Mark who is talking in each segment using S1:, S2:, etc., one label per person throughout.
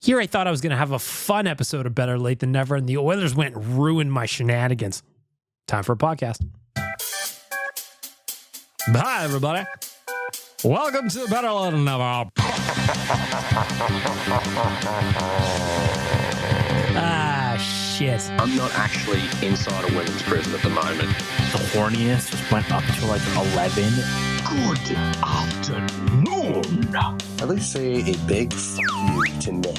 S1: Here I thought I was going to have a fun episode of Better Late Than Never, and the Oilers went and ruined my shenanigans. Time for a podcast. Hi, everybody. Welcome to Better Late Than Never. Shit.
S2: I'm not actually inside a women's prison at the moment.
S3: The horniness just went up to like 11.
S4: Good afternoon.
S2: At least say a big f*** you to Nick.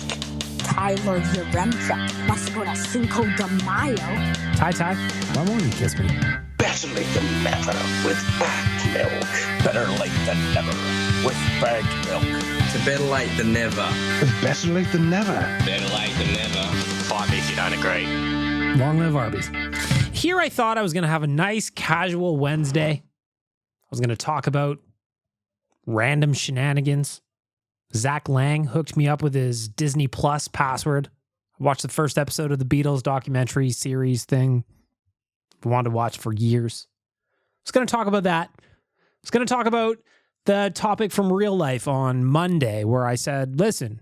S5: Tyler Yaremchuk must go to Cinco de Mayo.
S1: Ty, why won't you kiss me?
S4: Better late than never with bagged milk. Better late than never with bagged milk.
S2: To better late than never.
S4: Better late than never.
S2: Better late than never. Fight me if you don't agree.
S1: Long live Arby's. Here I thought I was going to have a nice casual Wednesday. I was going to talk about random shenanigans. Zach Lang hooked me up with his Disney Plus password. I watched the first episode of the Beatles documentary series thing. I wanted to watch for years. I was going to talk about that. I was going to talk about the topic from real life on Monday where I said, listen,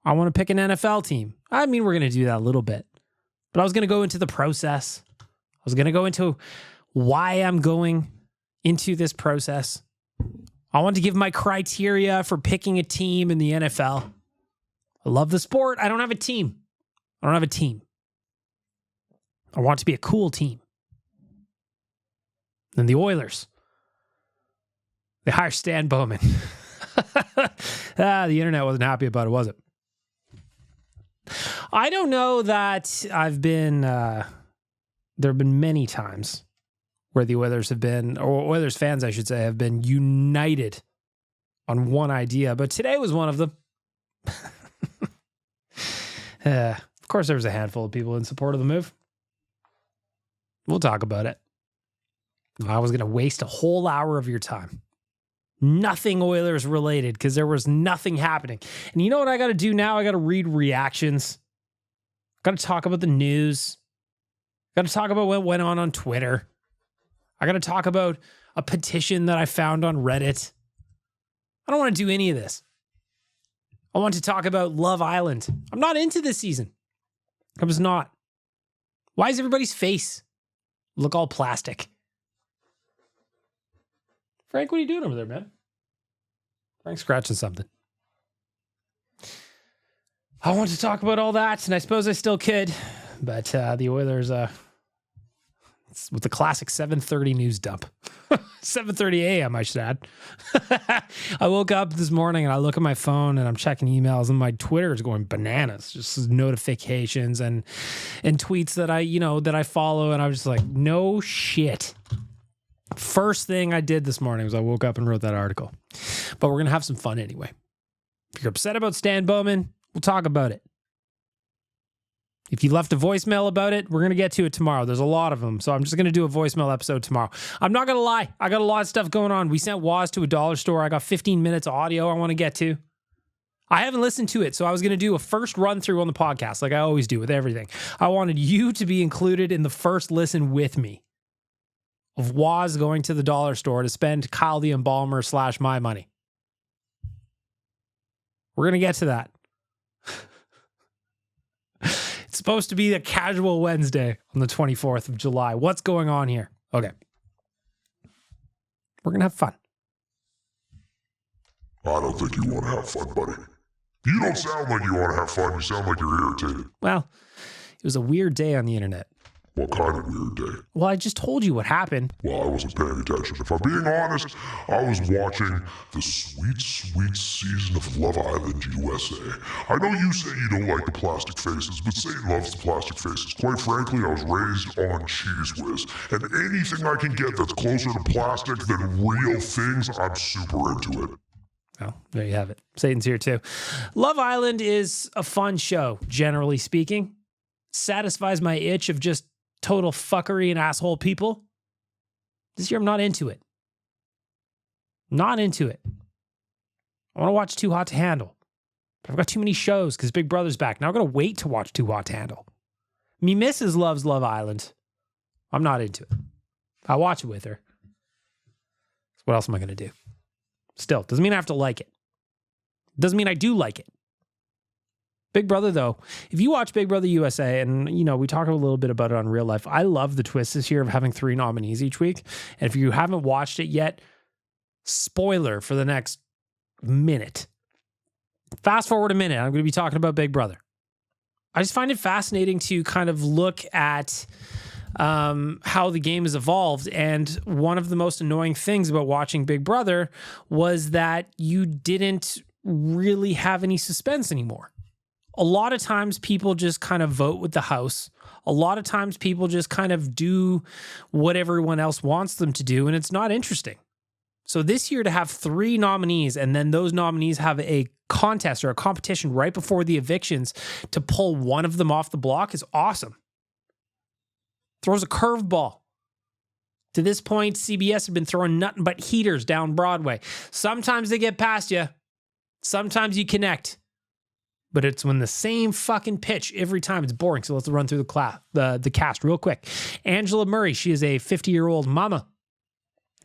S1: I want to pick an NFL team. I mean, we're going to do that a little bit. But I was going to go into the process. I was going to go into why I'm going into this process. I want to give my criteria for picking a team in the NFL. I love the sport. I don't have a team. I want it to be a cool team. Then the Oilers. They hire Stan Bowman. The internet wasn't happy about it, was it? I don't know that I've been, there have been many times where the Oilers have been, or Oilers fans, I should say, have been united on one idea, but today was one of them. Of course, there was a handful of people in support of the move. We'll talk about it. I was going to waste a whole hour of your time. Nothing Oilers related because there was nothing happening. And you know what I got to do now? I got to read reactions. Got to talk about the news. Got to talk about what went on Twitter. I got to talk about a petition that I found on Reddit. I don't want to do any of this. I want to talk about Love Island. I'm not into this season. I was not. Why is everybody's face look all plastic? Frank, what are you doing over there, man? Frank's scratching something. I want to talk about all that, and I suppose I still could, but the Oilers, it's with the classic 7:30 news dump. 7:30 a.m., I should add. I woke up this morning, and I look at my phone, and I'm checking emails, and my Twitter is going bananas. Just notifications and tweets that I follow, and I was just like, no shit. First thing I did this morning was I woke up and wrote that article. But we're going to have some fun anyway. If you're upset about Stan Bowman, we'll talk about it. If you left a voicemail about it, we're going to get to it tomorrow. There's a lot of them, so I'm just going to do a voicemail episode tomorrow. I'm not going to lie. I got a lot of stuff going on. We sent Waz to a dollar store. I got 15 minutes of audio I want to get to. I haven't listened to it, so I was going to do a first run through on the podcast like I always do with everything. I wanted you to be included in the first listen with me of Waz going to the dollar store to spend Kyle the Embalmer / my money. We're going to get to that. It's supposed to be a casual Wednesday on the 24th of July. What's going on here? Okay. We're going to have fun.
S6: I don't think you want to have fun, buddy. You don't sound like you want to have fun. You sound like you're irritated.
S1: Well, it was a weird day on the internet.
S6: What kind of weird day?
S1: Well, I just told you what happened.
S6: Well, I wasn't paying attention. If I'm being honest, I was watching the sweet, sweet season of Love Island USA. I know you say you don't like the plastic faces, but Satan loves the plastic faces. Quite frankly, I was raised on Cheese Whiz, and anything I can get that's closer to plastic than real things, I'm super into it.
S1: Well, there you have it. Satan's here too. Love Island is a fun show, generally speaking. Satisfies my itch of just total fuckery and asshole people. This year, I'm not into it. Not into it. I want to watch Too Hot to Handle. But I've got too many shows because Big Brother's back. Now I've got to wait to watch Too Hot to Handle. Me missus loves Love Island. I'm not into it. I watch it with her. So what else am I going to do? Still, doesn't mean I have to like it. Doesn't mean I do like it. Big Brother, though, if you watch Big Brother USA, and, we talked a little bit about it on Real Life, I love the twist this year of having 3 nominees each week. And if you haven't watched it yet, spoiler for the next minute. Fast forward a minute, I'm going to be talking about Big Brother. I just find it fascinating to kind of look at how the game has evolved. And one of the most annoying things about watching Big Brother was that you didn't really have any suspense anymore. A lot of times people just kind of vote with the house. A lot of times people just kind of do what everyone else wants them to do, and it's not interesting. So this year to have 3 nominees and then those nominees have a contest or a competition right before the evictions to pull one of them off the block is awesome. Throws a curveball. To this point, CBS have been throwing nothing but heaters down Broadway. Sometimes they get past you. Sometimes you connect. But it's when the same fucking pitch every time. It's boring. So let's run through the cast real quick. Angela Murray, she is a 50-year-old mama.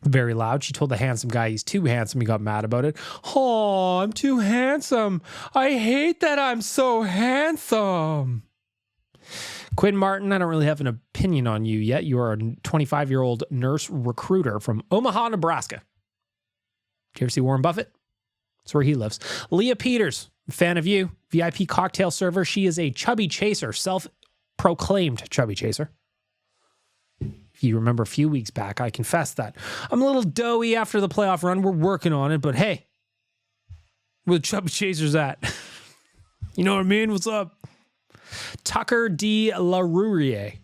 S1: Very loud. She told the handsome guy he's too handsome. He got mad about it. Oh, I'm too handsome. I hate that I'm so handsome. Quinn Martin, I don't really have an opinion on you yet. You are a 25-year-old nurse recruiter from Omaha, Nebraska. Did you ever see Warren Buffett? That's where he lives. Leah Peters, fan of you, VIP cocktail server. She is a chubby chaser, self-proclaimed chubby chaser. If you remember a few weeks back, I confessed that. I'm a little doughy after the playoff run. We're working on it, but hey, where the chubby chasers at? You know what I mean? What's up? Tucker D. LaRourie,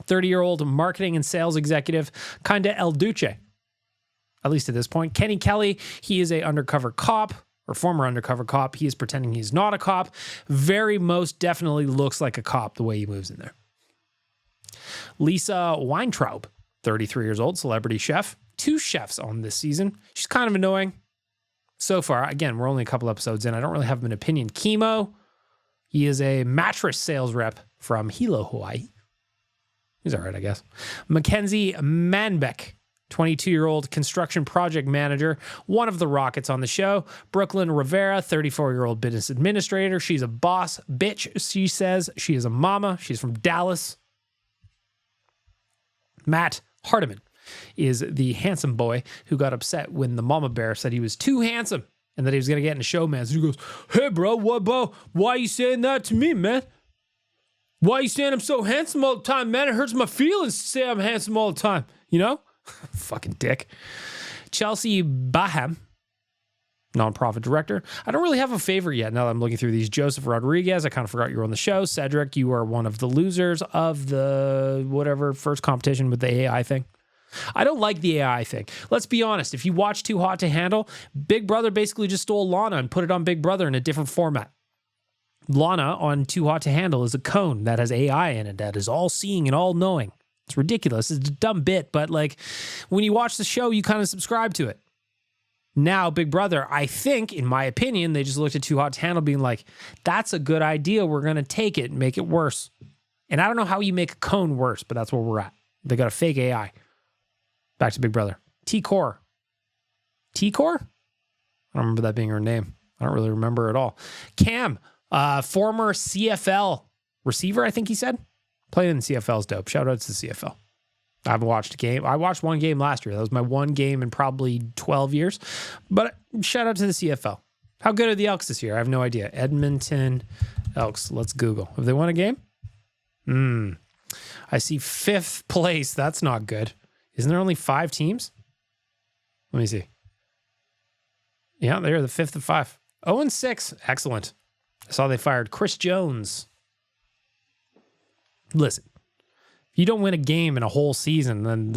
S1: 30-year-old marketing and sales executive, kinda El Duce, at least at this point. Kenny Kelly, he is a undercover cop, or former undercover cop. He is pretending he's not a cop. Very most definitely looks like a cop the way he moves in there. Lisa Weintraub, 33 years old, celebrity chef. 2 chefs on this season. She's kind of annoying so far. Again, we're only a couple episodes in. I don't really have an opinion. Chemo, he is a mattress sales rep from Hilo, Hawaii. He's all right, I guess. Mackenzie Manbeck, 22-year-old construction project manager, one of the Rockets on the show. Brooklyn Rivera, 34-year-old business administrator. She's a boss bitch, she says. She is a mama. She's from Dallas. Matt Hardiman is the handsome boy who got upset when the mama bear said he was too handsome and that he was going to get into showman. So he goes, hey, bro, what, bro? Why are you saying that to me, man? Why are you saying I'm so handsome all the time, man? It hurts my feelings to say I'm handsome all the time, you know? Fucking dick. Chelsea Baham, nonprofit director. I don't really have a favorite yet now that I'm looking through these. Joseph Rodriguez, I kind of forgot you were on the show. Cedric, you are one of the losers of the whatever first competition with the AI thing. I don't like the AI thing. Let's be honest. If you watch Too Hot to Handle, Big Brother basically just stole Lana and put it on Big Brother in a different format. Lana on Too Hot to Handle is a cone that has AI in it that is all seeing and all knowing. It's ridiculous. It's a dumb bit, but like when you watch the show, you kind of subscribe to it. Now, Big Brother, I think, in my opinion, they just looked at Too Hot to Handle being like, that's a good idea. We're going to take it and make it worse. And I don't know how you make a cone worse, but that's where we're at. They got a fake AI. Back to Big Brother. T-Core. T-Core? I don't remember that being her name. I don't really remember at all. Cam, former CFL receiver, I think he said. Playing in the CFL is dope. Shout out to the CFL. I haven't watched a game. I watched one game last year. That was my one game in probably 12 years. But shout out to the CFL. How good are the Elks this year? I have no idea. Edmonton Elks. Let's Google. Have they won a game? I see 5th place. That's not good. Isn't there only 5 teams? Let me see. Yeah, they're the 5th of 5. 0-6. Excellent. I saw they fired Chris Jones. Listen, if you don't win a game in a whole season, then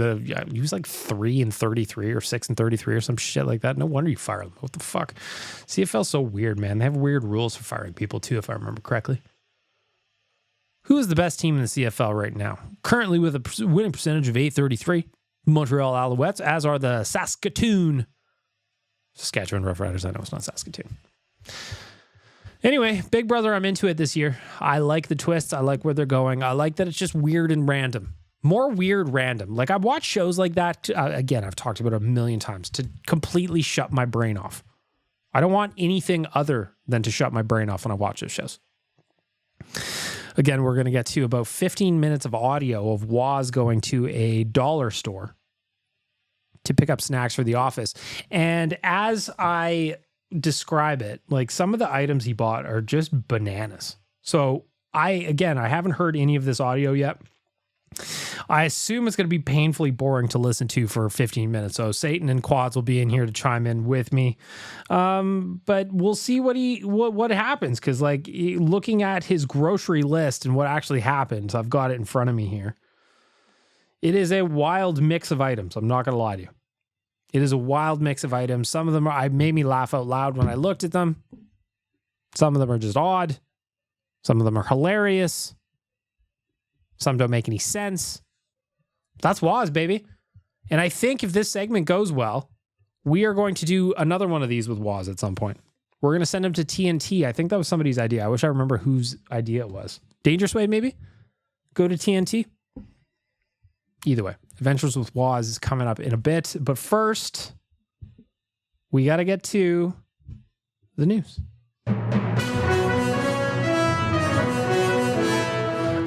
S1: he was like 3-33 or 6-33 or some shit like that. No wonder you fire them. What the fuck? CFL's so weird, man. They have weird rules for firing people too, if I remember correctly. Who is the best team in the CFL right now? Currently with a winning percentage of .833, Montreal Alouettes, as are the Saskatoon. Saskatchewan Roughriders. I know it's not Saskatoon. Anyway, Big Brother, I'm into it this year. I like the twists. I like where they're going. I like that it's just weird and random. More weird random. Like, I've watched shows like that. Again, I've talked about it a million times to completely shut my brain off. I don't want anything other than to shut my brain off when I watch those shows. Again, we're going to get to about 15 minutes of audio of Waz going to a dollar store to pick up snacks for the office. And as I describe it, like some of the items he bought are just bananas. So I haven't heard any of this audio yet. I assume it's going to be painfully boring to listen to for 15 minutes. So Satan and Quads will be in here to chime in with me. But we'll see what happens. Cause like looking at his grocery list and what actually happens, I've got it in front of me here. It is a wild mix of items. I'm not going to lie to you. It is a wild mix of items. Some of them made me laugh out loud when I looked at them. Some of them are just odd. Some of them are hilarious. Some don't make any sense. That's Waz, baby. And I think if this segment goes well, we are going to do another one of these with Waz at some point. We're going to send him to TNT. I think that was somebody's idea. I wish I remember whose idea it was. Dangerous Way, maybe? Go to TNT? Either way, Adventures with Waz is coming up in a bit. But first, we got to get to the news. I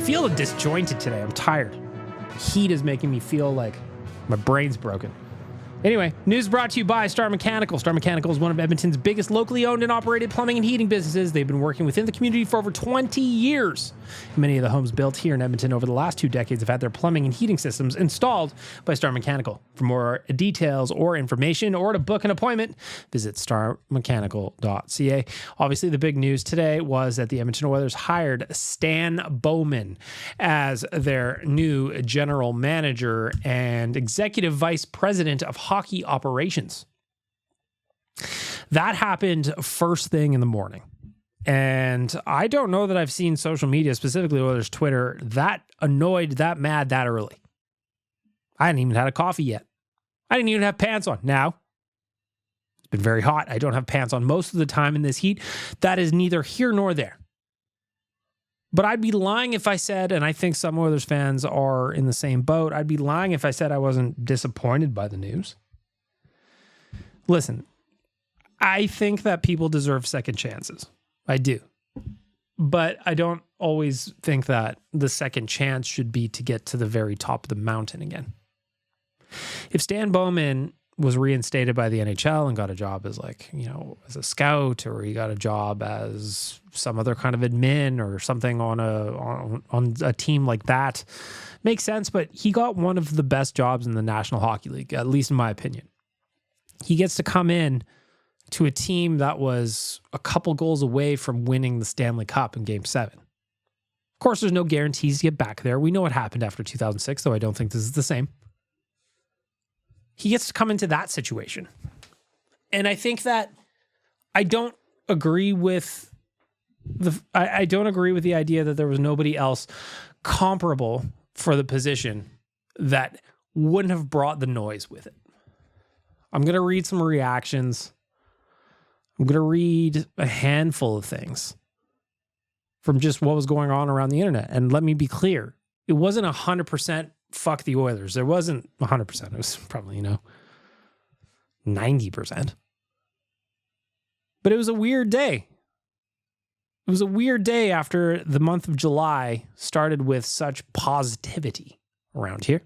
S1: feel disjointed today. I'm tired. Heat is making me feel like my brain's broken. Anyway, news brought to you by Star Mechanical. Star Mechanical is one of Edmonton's biggest locally owned and operated plumbing and heating businesses. They've been working within the community for over 20 years. Many of the homes built here in Edmonton over the last 2 decades have had their plumbing and heating systems installed by Star Mechanical. For more details or information or to book an appointment, visit starmechanical.ca. Obviously, the big news today was that the Edmonton Oilers hired Stan Bowman as their new general manager and executive vice president of hockey operations. That happened first thing in the morning. And I don't know that I've seen social media, specifically Oilers Twitter, that annoyed, that mad, that early. I hadn't even had a coffee yet. I didn't even have pants on. Now, it's been very hot. I don't have pants on most of the time in this heat. That is neither here nor there. But I'd be lying if I said, and I think some Oilers fans are in the same boat, I'd be lying if I said I wasn't disappointed by the news. Listen, I think that people deserve second chances. I do. But I don't always think that the second chance should be to get to the very top of the mountain again. If Stan Bowman was reinstated by the NHL and got a job as as a scout, or he got a job as some other kind of admin or something on a team like that, makes sense. But he got one of the best jobs in the National Hockey League, at least in my opinion. He gets to come in to a team that was a couple goals away from winning the Stanley Cup in Game 7. Of course, there's no guarantees to get back there. We know what happened after 2006, though I don't think this is the same. He gets to come into that situation. And I think that I don't agree with the idea that there was nobody else comparable for the position that wouldn't have brought the noise with it. I'm going to read some reactions. I'm going to read a handful of things from just what was going on around the internet. And let me be clear, it wasn't 100% fuck the Oilers. There wasn't 100%. It was probably, 90%. But it was a weird day. It was a weird day after the month of July started with such positivity around here.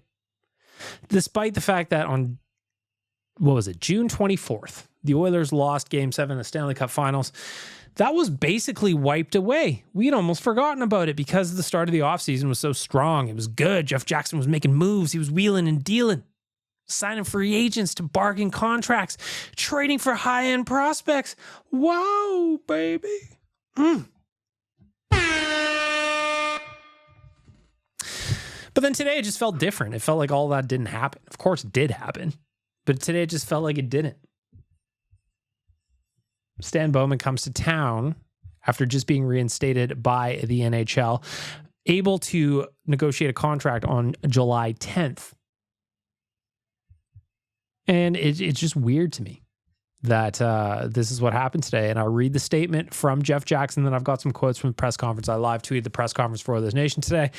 S1: Despite the fact that on, June 24th, the Oilers lost Game 7 of the Stanley Cup Finals. That was basically wiped away. We had almost forgotten about it because the start of the offseason was so strong. It was good. Jeff Jackson was making moves. He was wheeling and dealing, signing free agents to bargain contracts, trading for high-end prospects. Wow, baby. But then today it just felt different. It felt like all that didn't happen. Of course it did happen, but today it just felt like it didn't. Stan Bowman comes to town after just being reinstated by the NHL, able to negotiate a contract on July 10th. And it's just weird to me that this is what happened today. And I'll read the statement from Jeff Jackson. Then I've got some quotes from the press conference. I live tweeted the press conference for Oilers Nation today.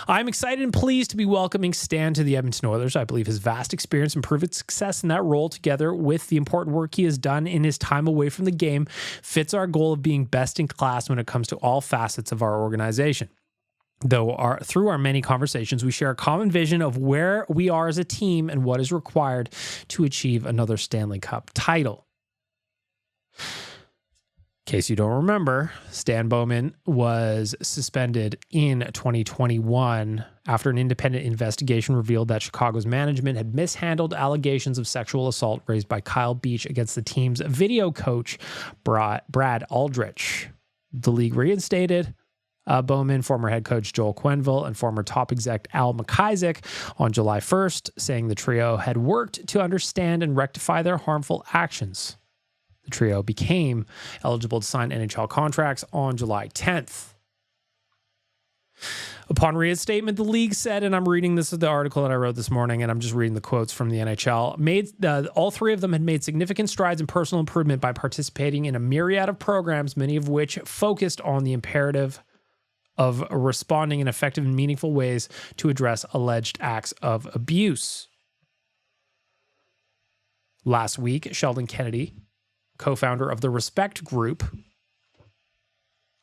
S1: I'm excited and pleased to be welcoming Stan to the Edmonton Oilers. I believe his vast experience and proven success in that role, together with the important work he has done in his time away from the game, fits our goal of being best in class when it comes to all facets of our organization. Though through our many conversations, we share a common vision of where we are as a team and what is required to achieve another Stanley Cup title. In case you don't remember, Stan Bowman was suspended in 2021 after an independent investigation revealed that Chicago's management had mishandled allegations of sexual assault raised by Kyle Beach against the team's video coach, Brad Aldrich. The league reinstated Bowman, former head coach Joel Quenneville, and former top exec Al McIsaac on July 1st, saying the trio had worked to understand and rectify their harmful actions. The trio became eligible to sign NHL contracts on July 10th. Upon reinstatement, the league said, and I'm reading this is the article that I wrote this morning, and I'm just reading the quotes from the NHL, all three of them had made significant strides in personal improvement by participating in a myriad of programs, many of which focused on the imperative of responding in effective and meaningful ways to address alleged acts of abuse. Last week, Sheldon Kennedy, co-founder of the Respect Group,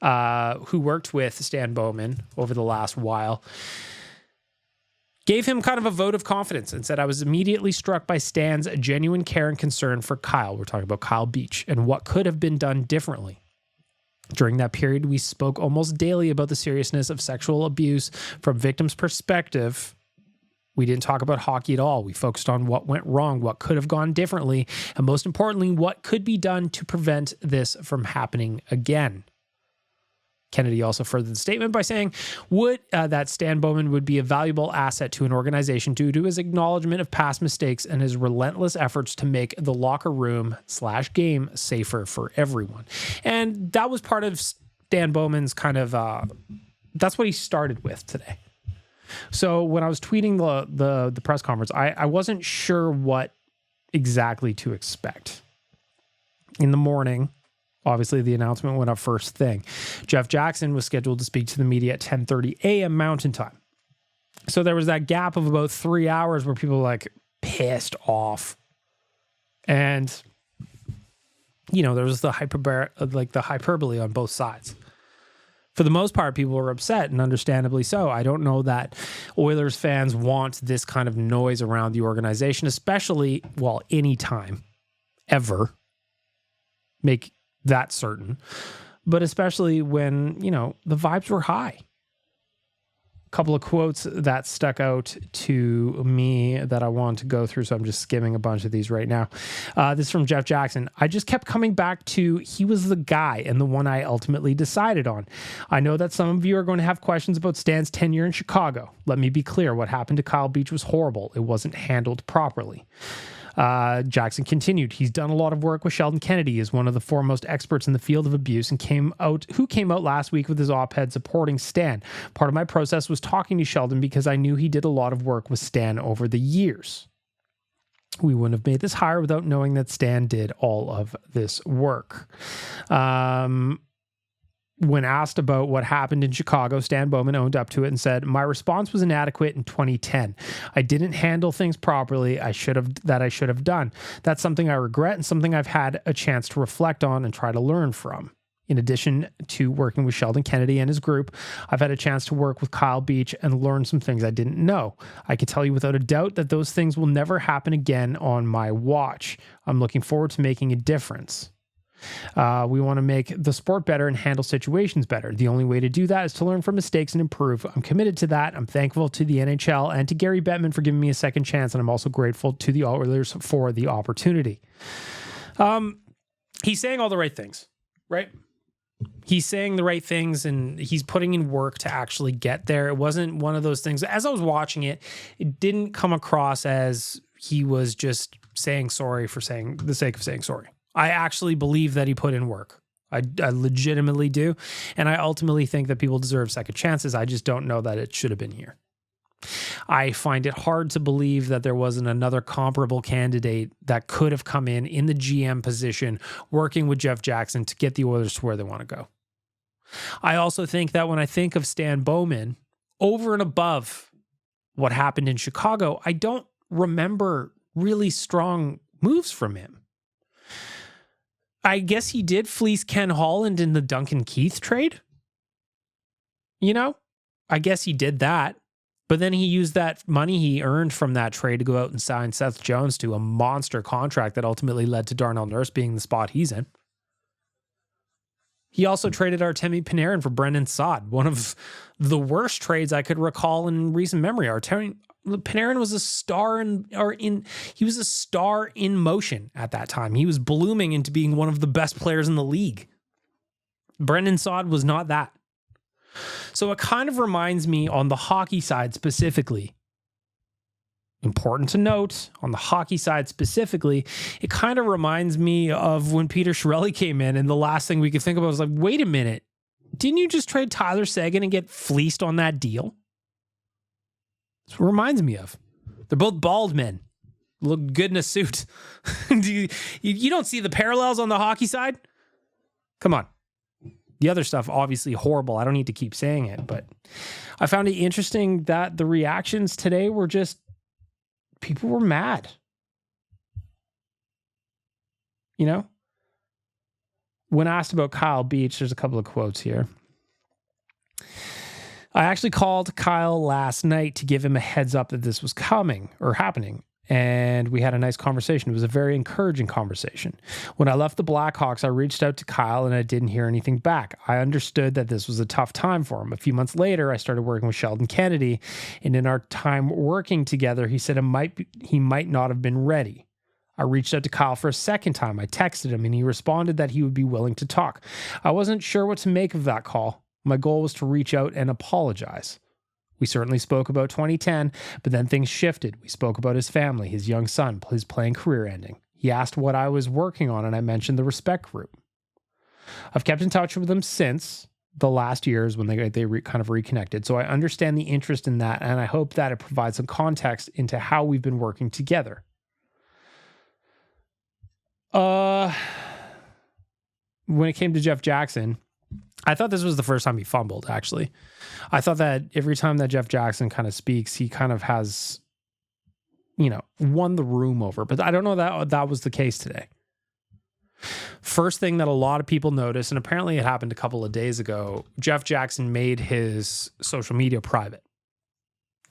S1: who worked with Stan Bowman over the last while, gave him kind of a vote of confidence and said, I was immediately struck by Stan's genuine care and concern for Kyle. We're talking about Kyle Beach and what could have been done differently. During that period, we spoke almost daily about the seriousness of sexual abuse from victims' perspective. We didn't talk about hockey at all. We focused on what went wrong, what could have gone differently, and most importantly, what could be done to prevent this from happening again. Kennedy also furthered the statement by saying that Stan Bowman would be a valuable asset to an organization due to his acknowledgement of past mistakes and his relentless efforts to make the locker room / game safer for everyone. And that was part of Stan Bowman's kind of, that's what he started with today. So when I was tweeting the press conference, I wasn't sure what exactly to expect. In the morning, obviously the announcement went up first thing. Jeff Jackson was scheduled to speak to the media at 10:30 a.m. Mountain Time. So there was that gap of about 3 hours where people were like pissed off. And, you know, there was the hyperbole on both sides. For the most part, people were upset, and understandably so. I don't know that Oilers fans want this kind of noise around the organization, especially, well, anytime, ever. Make that certain. But especially when, you know, the vibes were high. A couple of quotes that stuck out to me that I want to go through, so I'm just skimming a bunch of these right now. This is from Jeff Jackson. I just kept coming back to he was the guy and the one I ultimately decided on. I know that some of you are going to have questions about Stan's tenure in Chicago. Let me be clear. What happened to Kyle Beach was horrible. It wasn't handled properly. Jackson continued, he's done a lot of work with Sheldon Kennedy, is one of the foremost experts in the field of abuse, and came out last week with his op-ed supporting Stan. Part of my process was talking to Sheldon because I knew he did a lot of work with Stan over the years. We wouldn't have made this hire without knowing that Stan did all of this work. When asked about what happened in Chicago, Stan Bowman owned up to it and said, my response was inadequate in 2010. I didn't handle things properly. I should have done. That's something I regret and something I've had a chance to reflect on and try to learn from. In addition to working with Sheldon Kennedy and his group, I've had a chance to work with Kyle Beach and learn some things I didn't know. I can tell you without a doubt that those things will never happen again on my watch. I'm looking forward to making a difference. We want to make the sport better and handle situations better. The only way to do that is to learn from mistakes and improve. I'm committed to that. I'm thankful to the NHL and to Gary Bettman for giving me a second chance, and I'm also grateful to the Oilers for the opportunity. He's saying all the right things, right? He's saying the right things, and he's putting in work to actually get there. It wasn't one of those things. As I was watching it, it didn't come across as he was just saying sorry for saying the sake of saying sorry. I actually believe that he put in work. I legitimately do. And I ultimately think that people deserve second chances. I just don't know that it should have been here. I find it hard to believe that there wasn't another comparable candidate that could have come in the GM position, working with Jeff Jackson to get the Oilers to where they want to go. I also think that when I think of Stan Bowman, over and above what happened in Chicago, I don't remember really strong moves from him. I guess he did fleece Ken Holland in the Duncan Keith trade. You know, I guess he did that. But then he used that money he earned from that trade to go out and sign Seth Jones to a monster contract that ultimately led to Darnell Nurse being the spot he's in. He also traded Artemi Panarin for Brendan Saad, one of the worst trades I could recall in recent memory. Panarin was a star he was a star in motion at that time. He was blooming into being one of the best players in the league. Brendan Saad was not that. So it kind of reminds me on the hockey side specifically. Important to note, on the hockey side specifically, it kind of reminds me of when Peter Chiarelli came in, and the last thing we could think about was like, wait a minute, didn't you just trade Tyler Seguin and get fleeced on that deal? That's what it reminds me of. They're both bald men. Look good in a suit. You don't see the parallels on the hockey side? Come on. The other stuff, obviously horrible. I don't need to keep saying it, but I found it interesting that the reactions today were just, people were mad. You know? When asked about Kyle Beach, there's a couple of quotes here. I actually called Kyle last night to give him a heads up that this was coming or happening. And we had a nice conversation. It was a very encouraging conversation. When I left the Blackhawks, I reached out to Kyle and I didn't hear anything back. I understood that this was a tough time for him. A few months later, I started working with Sheldon Kennedy. And in our time working together, he said he might not have been ready. I reached out to Kyle for a second time. I texted him and he responded that he would be willing to talk. I wasn't sure what to make of that call. My goal was to reach out and apologize. We certainly spoke about 2010, but then things shifted. We spoke about his family, his young son, his playing career ending. He asked what I was working on, and I mentioned the Respect Group. I've kept in touch with them since the last years when they kind of reconnected, so I understand the interest in that, and I hope that it provides some context into how we've been working together. When it came to Jeff Jackson, I thought this was the first time he fumbled, actually. I thought that every time that Jeff Jackson kind of speaks, he kind of has, won the room over. But I don't know that was the case today. First thing that a lot of people noticed, and apparently it happened a couple of days ago, Jeff Jackson made his social media private.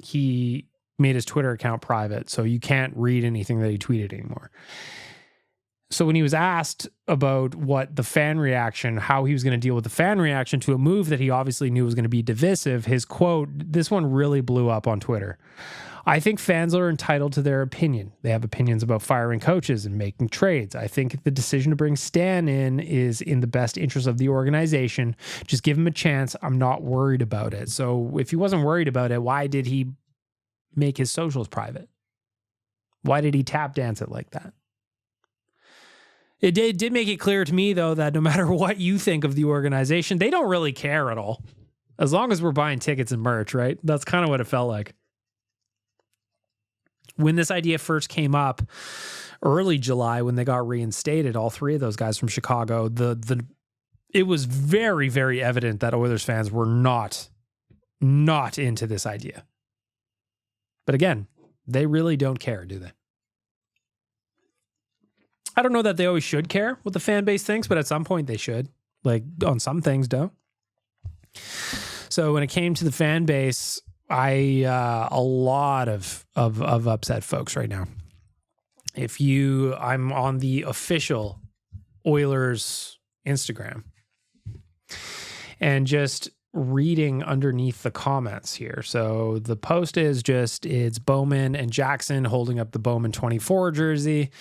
S1: He made his Twitter account private, so you can't read anything that he tweeted anymore. So when he was asked about what the fan reaction, how he was going to deal with the fan reaction to a move that he obviously knew was going to be divisive, his quote, this one really blew up on Twitter. I think fans are entitled to their opinion. They have opinions about firing coaches and making trades. I think the decision to bring Stan in is in the best interest of the organization. Just give him a chance. I'm not worried about it. So if he wasn't worried about it, why did he make his socials private? Why did he tap dance it like that? It did make it clear to me, though, that no matter what you think of the organization, they don't really care at all. As long as we're buying tickets and merch, right? That's kind of what it felt like. When this idea first came up, early July, when they got reinstated, all three of those guys from Chicago, it was very, very evident that Oilers fans were not into this idea. But again, they really don't care, do they? I don't know that they always should care what the fan base thinks, but at some point they should. Like on some things, don't. So when it came to the fan base, a lot of upset folks right now. I'm on the official Oilers Instagram and just reading underneath the comments here. So the post is it's Bowman and Jackson holding up the Bowman 24 jersey.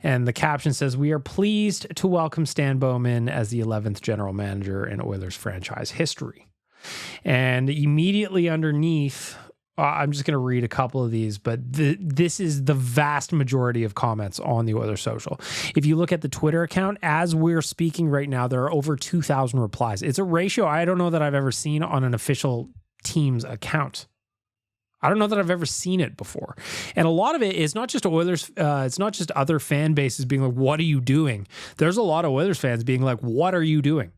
S1: And the caption says, "We are pleased to welcome Stan Bowman as the 11th general manager in Oilers franchise history." And immediately underneath, I'm just going to read a couple of these, but this is the vast majority of comments on the Oilers social. If you look at the Twitter account, as we're speaking right now, there are over 2,000 replies. It's a ratio I don't know that I've ever seen on an official team's account. I don't know that I've ever seen it before. And a lot of it is not just Oilers, it's not just other fan bases being like, what are you doing? There's a lot of Oilers fans being like, what are you doing?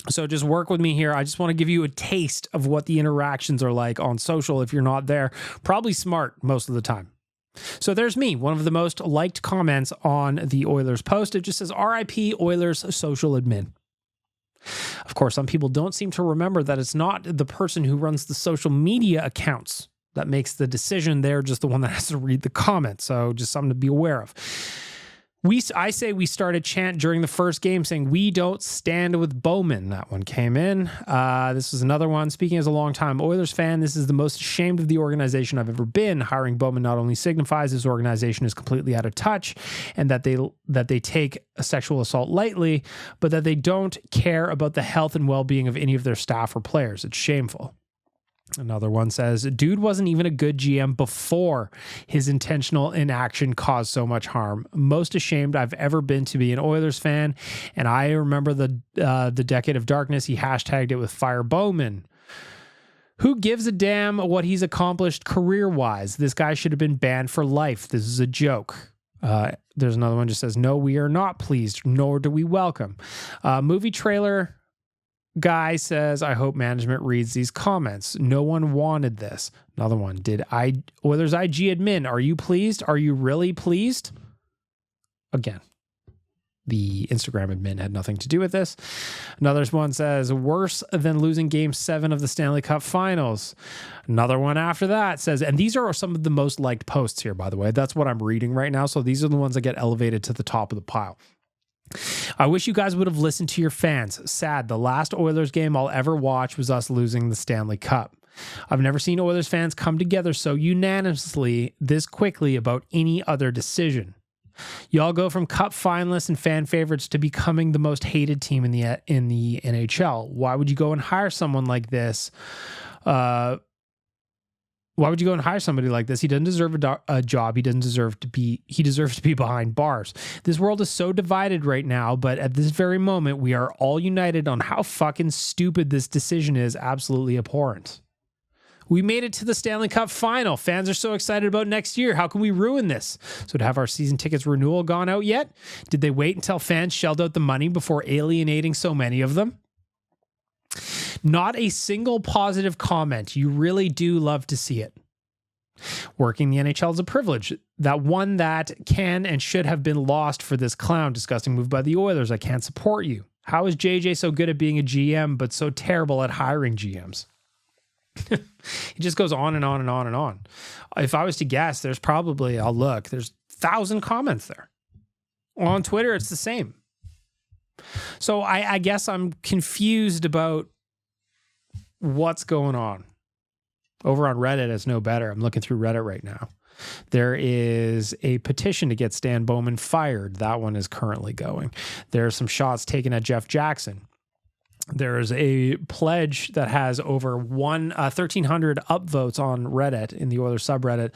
S1: So just work with me here. I just want to give you a taste of what the interactions are like on social if you're not there. Probably smart most of the time. So there's me, one of the most liked comments on the Oilers post. It just says, RIP Oilers social admin. Of course, some people don't seem to remember that it's not the person who runs the social media accounts that makes the decision. They're just the one that has to read the comments. So just something to be aware of. I say we start a chant during the first game saying, "We don't stand with Bowman." That one came in. This was another one. Speaking as a longtime Oilers fan, this is the most ashamed of the organization I've ever been. Hiring Bowman not only signifies this organization is completely out of touch and that they take a sexual assault lightly, but that they don't care about the health and well-being of any of their staff or players. It's shameful. Another one says, dude wasn't even a good GM before his intentional inaction caused so much harm. Most ashamed I've ever been to be an Oilers fan. And I remember the decade of darkness. He hashtagged it with Fire Bowman. Who gives a damn what he's accomplished career-wise? This guy should have been banned for life. This is a joke. There's another one just says, no, we are not pleased, nor do we welcome. Movie trailer guy says, I hope management reads these comments. No one wanted this. Another one, Oilers IG admin, are you pleased? Are you really pleased? Again, the Instagram admin had nothing to do with this. Another one says, worse than losing Game 7 of the Stanley Cup Finals. Another one after that says, and these are some of the most liked posts here, by the way. That's what I'm reading right now. So these are the ones that get elevated to the top of the pile. I wish you guys would have listened to your fans. Sad. The last Oilers game I'll ever watch was us losing the Stanley Cup. I've never seen Oilers fans come together so unanimously this quickly about any other decision. Y'all go from cup finalists and fan favorites to becoming the most hated team in the NHL. Why would you go and hire someone like this? Why would you go and hire somebody like this? He doesn't deserve a job. He deserves to be behind bars. This world is so divided right now, but at this very moment, we are all united on how fucking stupid this decision is. Absolutely abhorrent. We made it to the Stanley Cup final. Fans are so excited about next year. How can we ruin this? So to have our season tickets renewal gone out yet? Did they wait until fans shelled out the money before alienating so many of them? Not a single positive comment. You really do love to see it. Working the NHL is a privilege. That one that can and should have been lost for this clown. Disgusting move by the Oilers. I can't support you. How is JJ so good at being a GM, but so terrible at hiring GMs? He just goes on and on and on and on. If I was to guess, there's 1,000 comments there. On Twitter, it's the same. So I guess I'm confused about what's going on. Over on Reddit, it's no better. I'm looking through Reddit right now. There is a petition to get Stan Bowman fired. That one is currently going. There are some shots taken at Jeff Jackson. There's a pledge that has over 1,300 upvotes on Reddit, in the Oilers subreddit,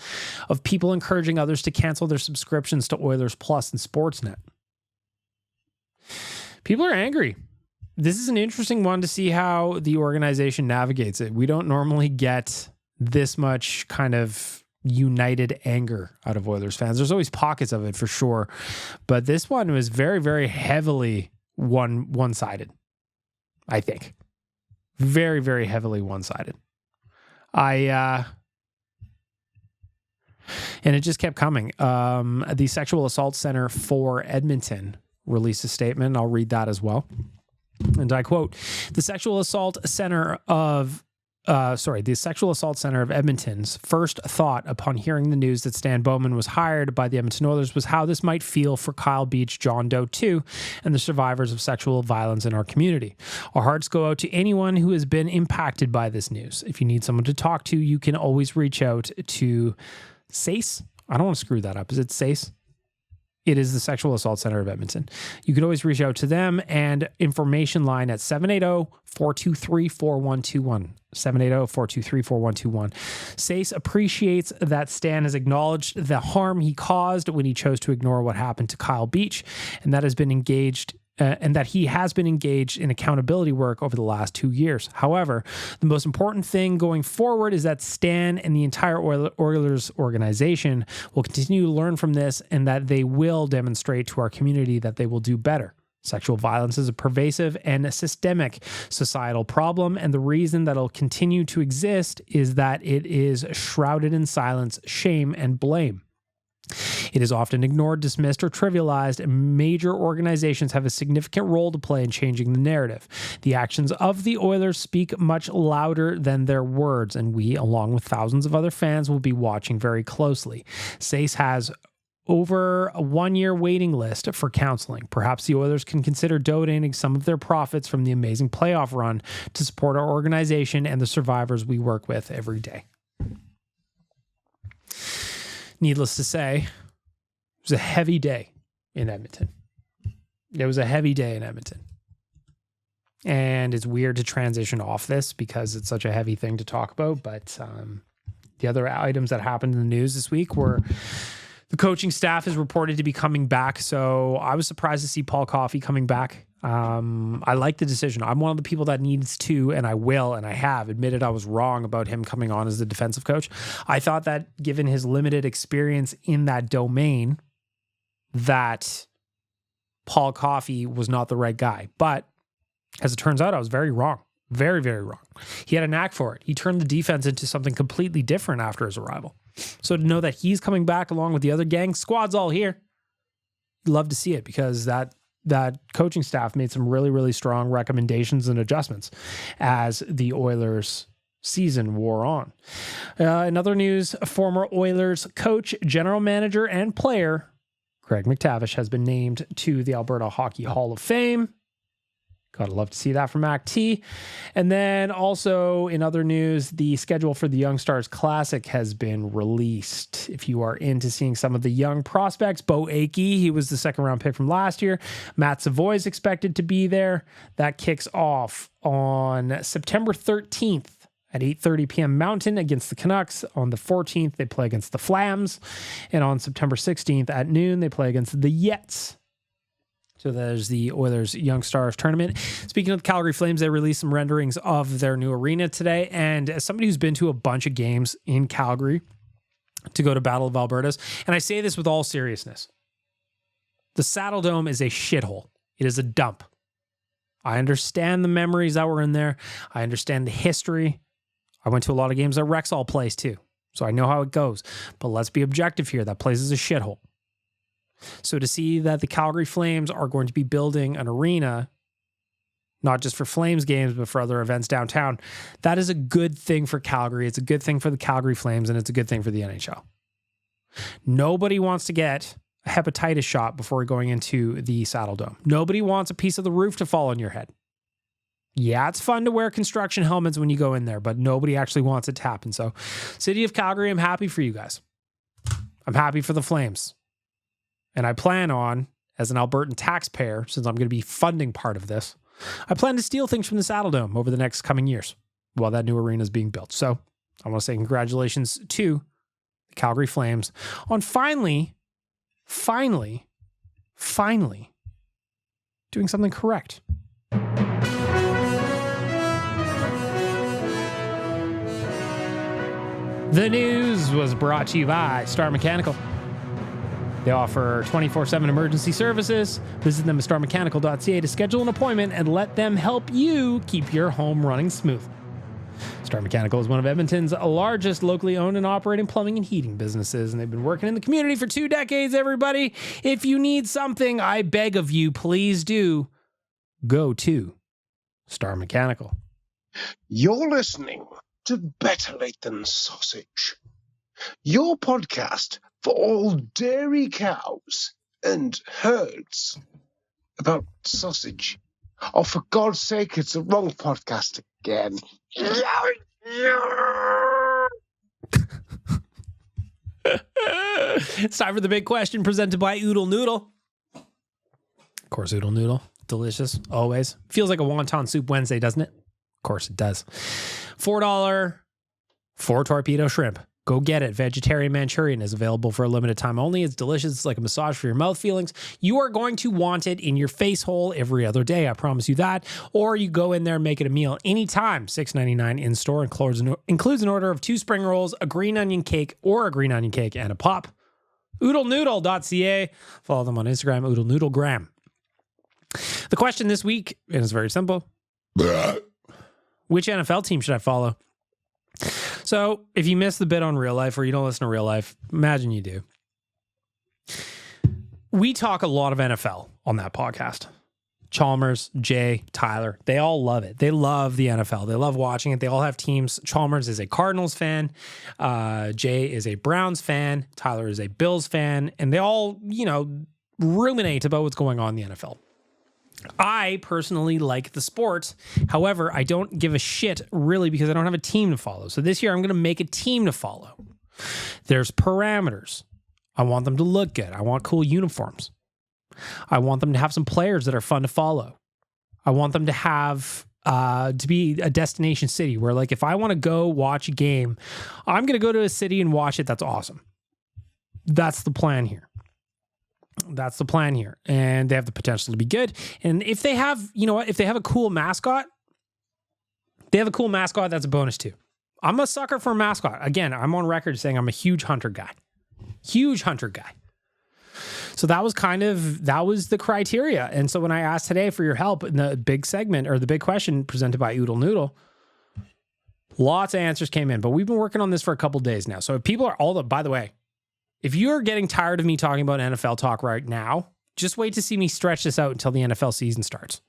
S1: of people encouraging others to cancel their subscriptions to Oilers Plus and Sportsnet. People are angry. This is an interesting one to see how the organization navigates it. We don't normally get this much kind of united anger out of Oilers fans. There's always pockets of it for sure, but this one was very, very heavily one-sided, I think. Very, very heavily one-sided. And it just kept coming. The Sexual Assault Center for Edmonton released a statement. I'll read that as well. And I quote, the Sexual Assault Center of Edmonton's first thought upon hearing the news that Stan Bowman was hired by the Edmonton Oilers was how this might feel for Kyle Beach, John Doe II, and the survivors of sexual violence in our community. Our hearts go out to anyone who has been impacted by this news. If you need someone to talk to, you can always reach out to SACE. I don't want to screw that up. Is it SACE? It is the Sexual Assault Center of Edmonton. You can always reach out to them, and information line at 780-423-4121. 780-423-4121. SACE appreciates that Stan has acknowledged the harm he caused when he chose to ignore what happened to Kyle Beach, and that he has been engaged in accountability work over the last 2 years. However, the most important thing going forward is that Stan and the entire Oilers organization will continue to learn from this, and that they will demonstrate to our community that they will do better. Sexual violence is a pervasive and a systemic societal problem, and the reason that it'll continue to exist is that it is shrouded in silence, shame, and blame. It is often ignored, dismissed, or trivialized, and major organizations have a significant role to play in changing the narrative. The actions of the Oilers speak much louder than their words, and we, along with thousands of other fans, will be watching very closely. SACE has over a 1-year waiting list for counseling. Perhaps the Oilers can consider donating some of their profits from the amazing playoff run to support our organization and the survivors we work with every day. Needless to say, it was a heavy day in Edmonton. It was a heavy day in Edmonton. And it's weird to transition off this because it's such a heavy thing to talk about. But the other items that happened in the news this week were the coaching staff is reported to be coming back. So I was surprised to see Paul Coffey coming back. I like the decision. I'm one of the people that needs to, and I will, and I have admitted I was wrong about him coming on as the defensive coach. I thought that given his limited experience in that domain, that Paul Coffey was not the right guy. But as it turns out, I was very wrong. Very, very wrong. He had a knack for it. He turned the defense into something completely different after his arrival. So to know that he's coming back along with the other gang, squad's all here. Love to see it because that coaching staff made some really, really strong recommendations and adjustments as the Oilers season wore on. In other news, former Oilers coach, general manager, and player Craig McTavish has been named to the Alberta Hockey Hall of Fame. Gotta love to see that from Mac T. And then also in other news, the schedule for the Young Stars Classic has been released. If you are into seeing some of the young prospects, Bo Akey, he was the second round pick from last year. Matt Savoy is expected to be there. That kicks off on September 13th at 8:30 p.m. Mountain against the Canucks. On the 14th, they play against the Flams. And on September 16th at noon, they play against the Jets. So there's the Oilers Young Stars tournament. Speaking of the Calgary Flames, they released some renderings of their new arena today. And as somebody who's been to a bunch of games in Calgary to go to Battle of Alberta's, and I say this with all seriousness, the Saddle Dome is a shithole. It is a dump. I understand the memories that were in there. I understand the history. I went to a lot of games at Rexall Place too, so I know how it goes. But let's be objective here. That place is a shithole. So to see that the Calgary Flames are going to be building an arena, not just for Flames games, but for other events downtown, that is a good thing for Calgary. It's a good thing for the Calgary Flames, and it's a good thing for the NHL. Nobody wants to get a hepatitis shot before going into the Saddle Dome. Nobody wants a piece of the roof to fall on your head. Yeah, it's fun to wear construction helmets when you go in there, but nobody actually wants it to happen. So, City of Calgary, I'm happy for you guys. I'm happy for the Flames. And I plan on, as an Albertan taxpayer, since I'm going to be funding part of this, I plan to steal things from the Saddle Dome over the next coming years while that new arena is being built. So I want to say congratulations to the Calgary Flames on finally doing something correct. The news was brought to you by Star Mechanical. They offer 24/7 emergency services. Visit them at starmechanical.ca to schedule an appointment and let them help you keep your home running smooth. Star Mechanical is one of Edmonton's largest locally owned and operating plumbing and heating businesses, and they've been working in the community for 2 decades, everybody. If you need something, I beg of you, please do go to Star Mechanical.
S7: You're listening to Better Lait Than Sausage, your podcast for all dairy cows and herds about sausage. Oh, for God's sake, it's the wrong podcast again.
S1: It's time for the big question presented by Oodle Noodle. Of course, Oodle Noodle. Delicious, always. Feels like a wonton soup Wednesday, doesn't it? Of course it does. $4 4 torpedo shrimp. Go get it. Vegetarian Manchurian is available for a limited time only. It's delicious. It's like a massage for your mouth feelings. You are going to want it in your face hole every other day. I promise you that. Or you go in there and make it a meal anytime. $6.99 in store. Includes an order of 2 spring rolls, a green onion cake, and a pop. OodleNoodle.ca. Follow them on Instagram, OodleNoodlegram. The question this week, and it's very simple. Which NFL team should I follow? So if you missed the bit on Real Life or you don't listen to Real Life, imagine you do. we talk a lot of NFL on that podcast. Chalmers, Jay, Tyler, they all love it. They love the NFL. They love watching it. They all have teams. Chalmers is a Cardinals fan. Jay is a Browns fan. Tyler is a Bills fan. And they all, ruminate about what's going on in the NFL. I personally like the sport. However, I don't give a shit really because I don't have a team to follow. So this year I'm going to make a team to follow. There's parameters. I want them to look good. I want cool uniforms. I want them to have some players that are fun to follow. I want them to have to be a destination city where, like, if I want to go watch a game, I'm going to go to a city and watch it. That's awesome. That's the plan here. That's the plan here. And they have the potential to be good. And if they have, if they have a cool mascot, that's a bonus too. I'm a sucker for a mascot. Again, I'm on record saying I'm a huge hunter guy. So that was the criteria. And so when I asked today for your help in the big segment or the big question presented by Oodle Noodle, lots of answers came in, but we've been working on this for a couple days now. So if people are by the way, if you're getting tired of me talking about NFL talk right now, just wait to see me stretch this out until the NFL season starts.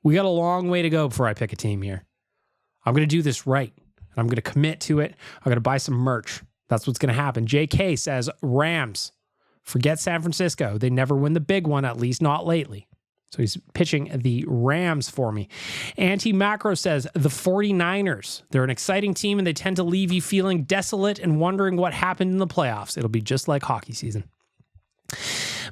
S1: We got a long way to go before I pick a team here. I'm going to do this right. And I'm going to commit to it. I'm going to buy some merch. That's what's going to happen. JK says, Rams. Forget San Francisco. They never win the big one, at least not lately. So he's pitching the Rams for me. Anti-Macro says, the 49ers. They're an exciting team, and they tend to leave you feeling desolate and wondering what happened in the playoffs. It'll be just like hockey season.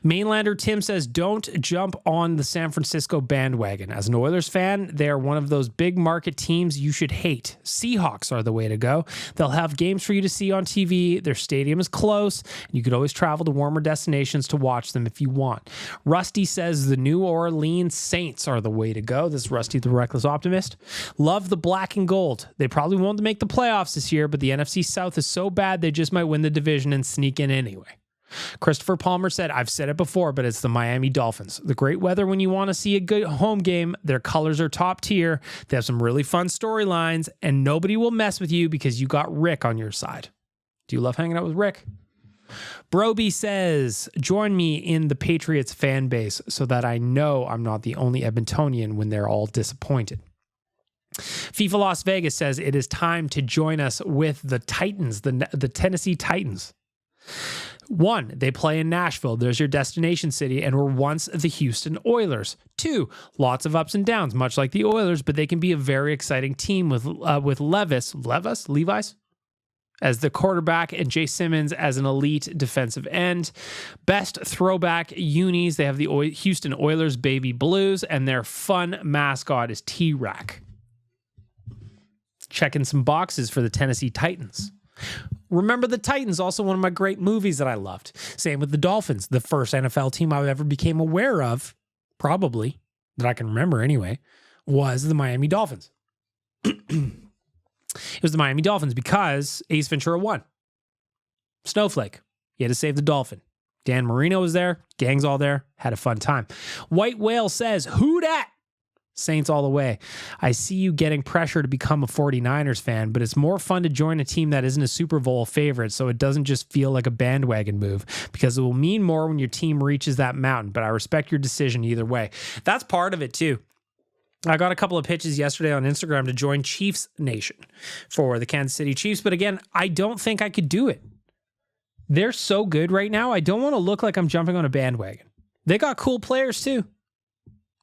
S1: Mainlander Tim says, don't jump on the San Francisco bandwagon. As an Oilers fan, they are one of those big market teams you should hate. Seahawks are the way to go. They'll have games for you to see on TV. Their stadium is close, and you could always travel to warmer destinations to watch them if you want. Rusty says the New Orleans Saints are the way to go. This is Rusty the Reckless Optimist. Love the black and gold. They probably won't make the playoffs this year, but the NFC South is so bad they just might win the division and sneak in anyway. Christopher Palmer said, I've said it before, but it's the Miami Dolphins. The great weather when you want to see a good home game. Their colors are top tier. They have some really fun storylines, and nobody will mess with you because you got Rick on your side. Do you love hanging out with Rick? Broby says, join me in the Patriots fan base so that I know I'm not the only Edmontonian when they're all disappointed. FIFA Las Vegas says, it is time to join us with the Titans, the Tennessee Titans. 1, they play in Nashville. There's your destination city and were once the Houston Oilers. 2, lots of ups and downs, much like the Oilers, but they can be a very exciting team with Levis as the quarterback and Jay Simmons as an elite defensive end. Best throwback unis, they have the Houston Oilers Baby Blues, and their fun mascot is T-Rack. Checking some boxes for the Tennessee Titans. Remember the Titans, also one of my great movies that I loved. Same with the Dolphins. The first NFL team I ever became aware of, probably, that I can remember anyway, was the Miami Dolphins. It was the Miami Dolphins because Ace Ventura won. Snowflake. He had to save the Dolphin. Dan Marino was there. Gang's all there. Had a fun time. White Whale says, who dat? Saints all the way. I see you getting pressure to become a 49ers fan, but it's more fun to join a team that isn't a Super Bowl favorite, so it doesn't just feel like a bandwagon move, because it will mean more when your team reaches that mountain, but I respect your decision either way. That's part of it too. I got a couple of pitches yesterday on Instagram to join Chiefs Nation for the Kansas City Chiefs, but again, I don't think I could do it. They're so good right now, I don't want to look like I'm jumping on a bandwagon. They got cool players too.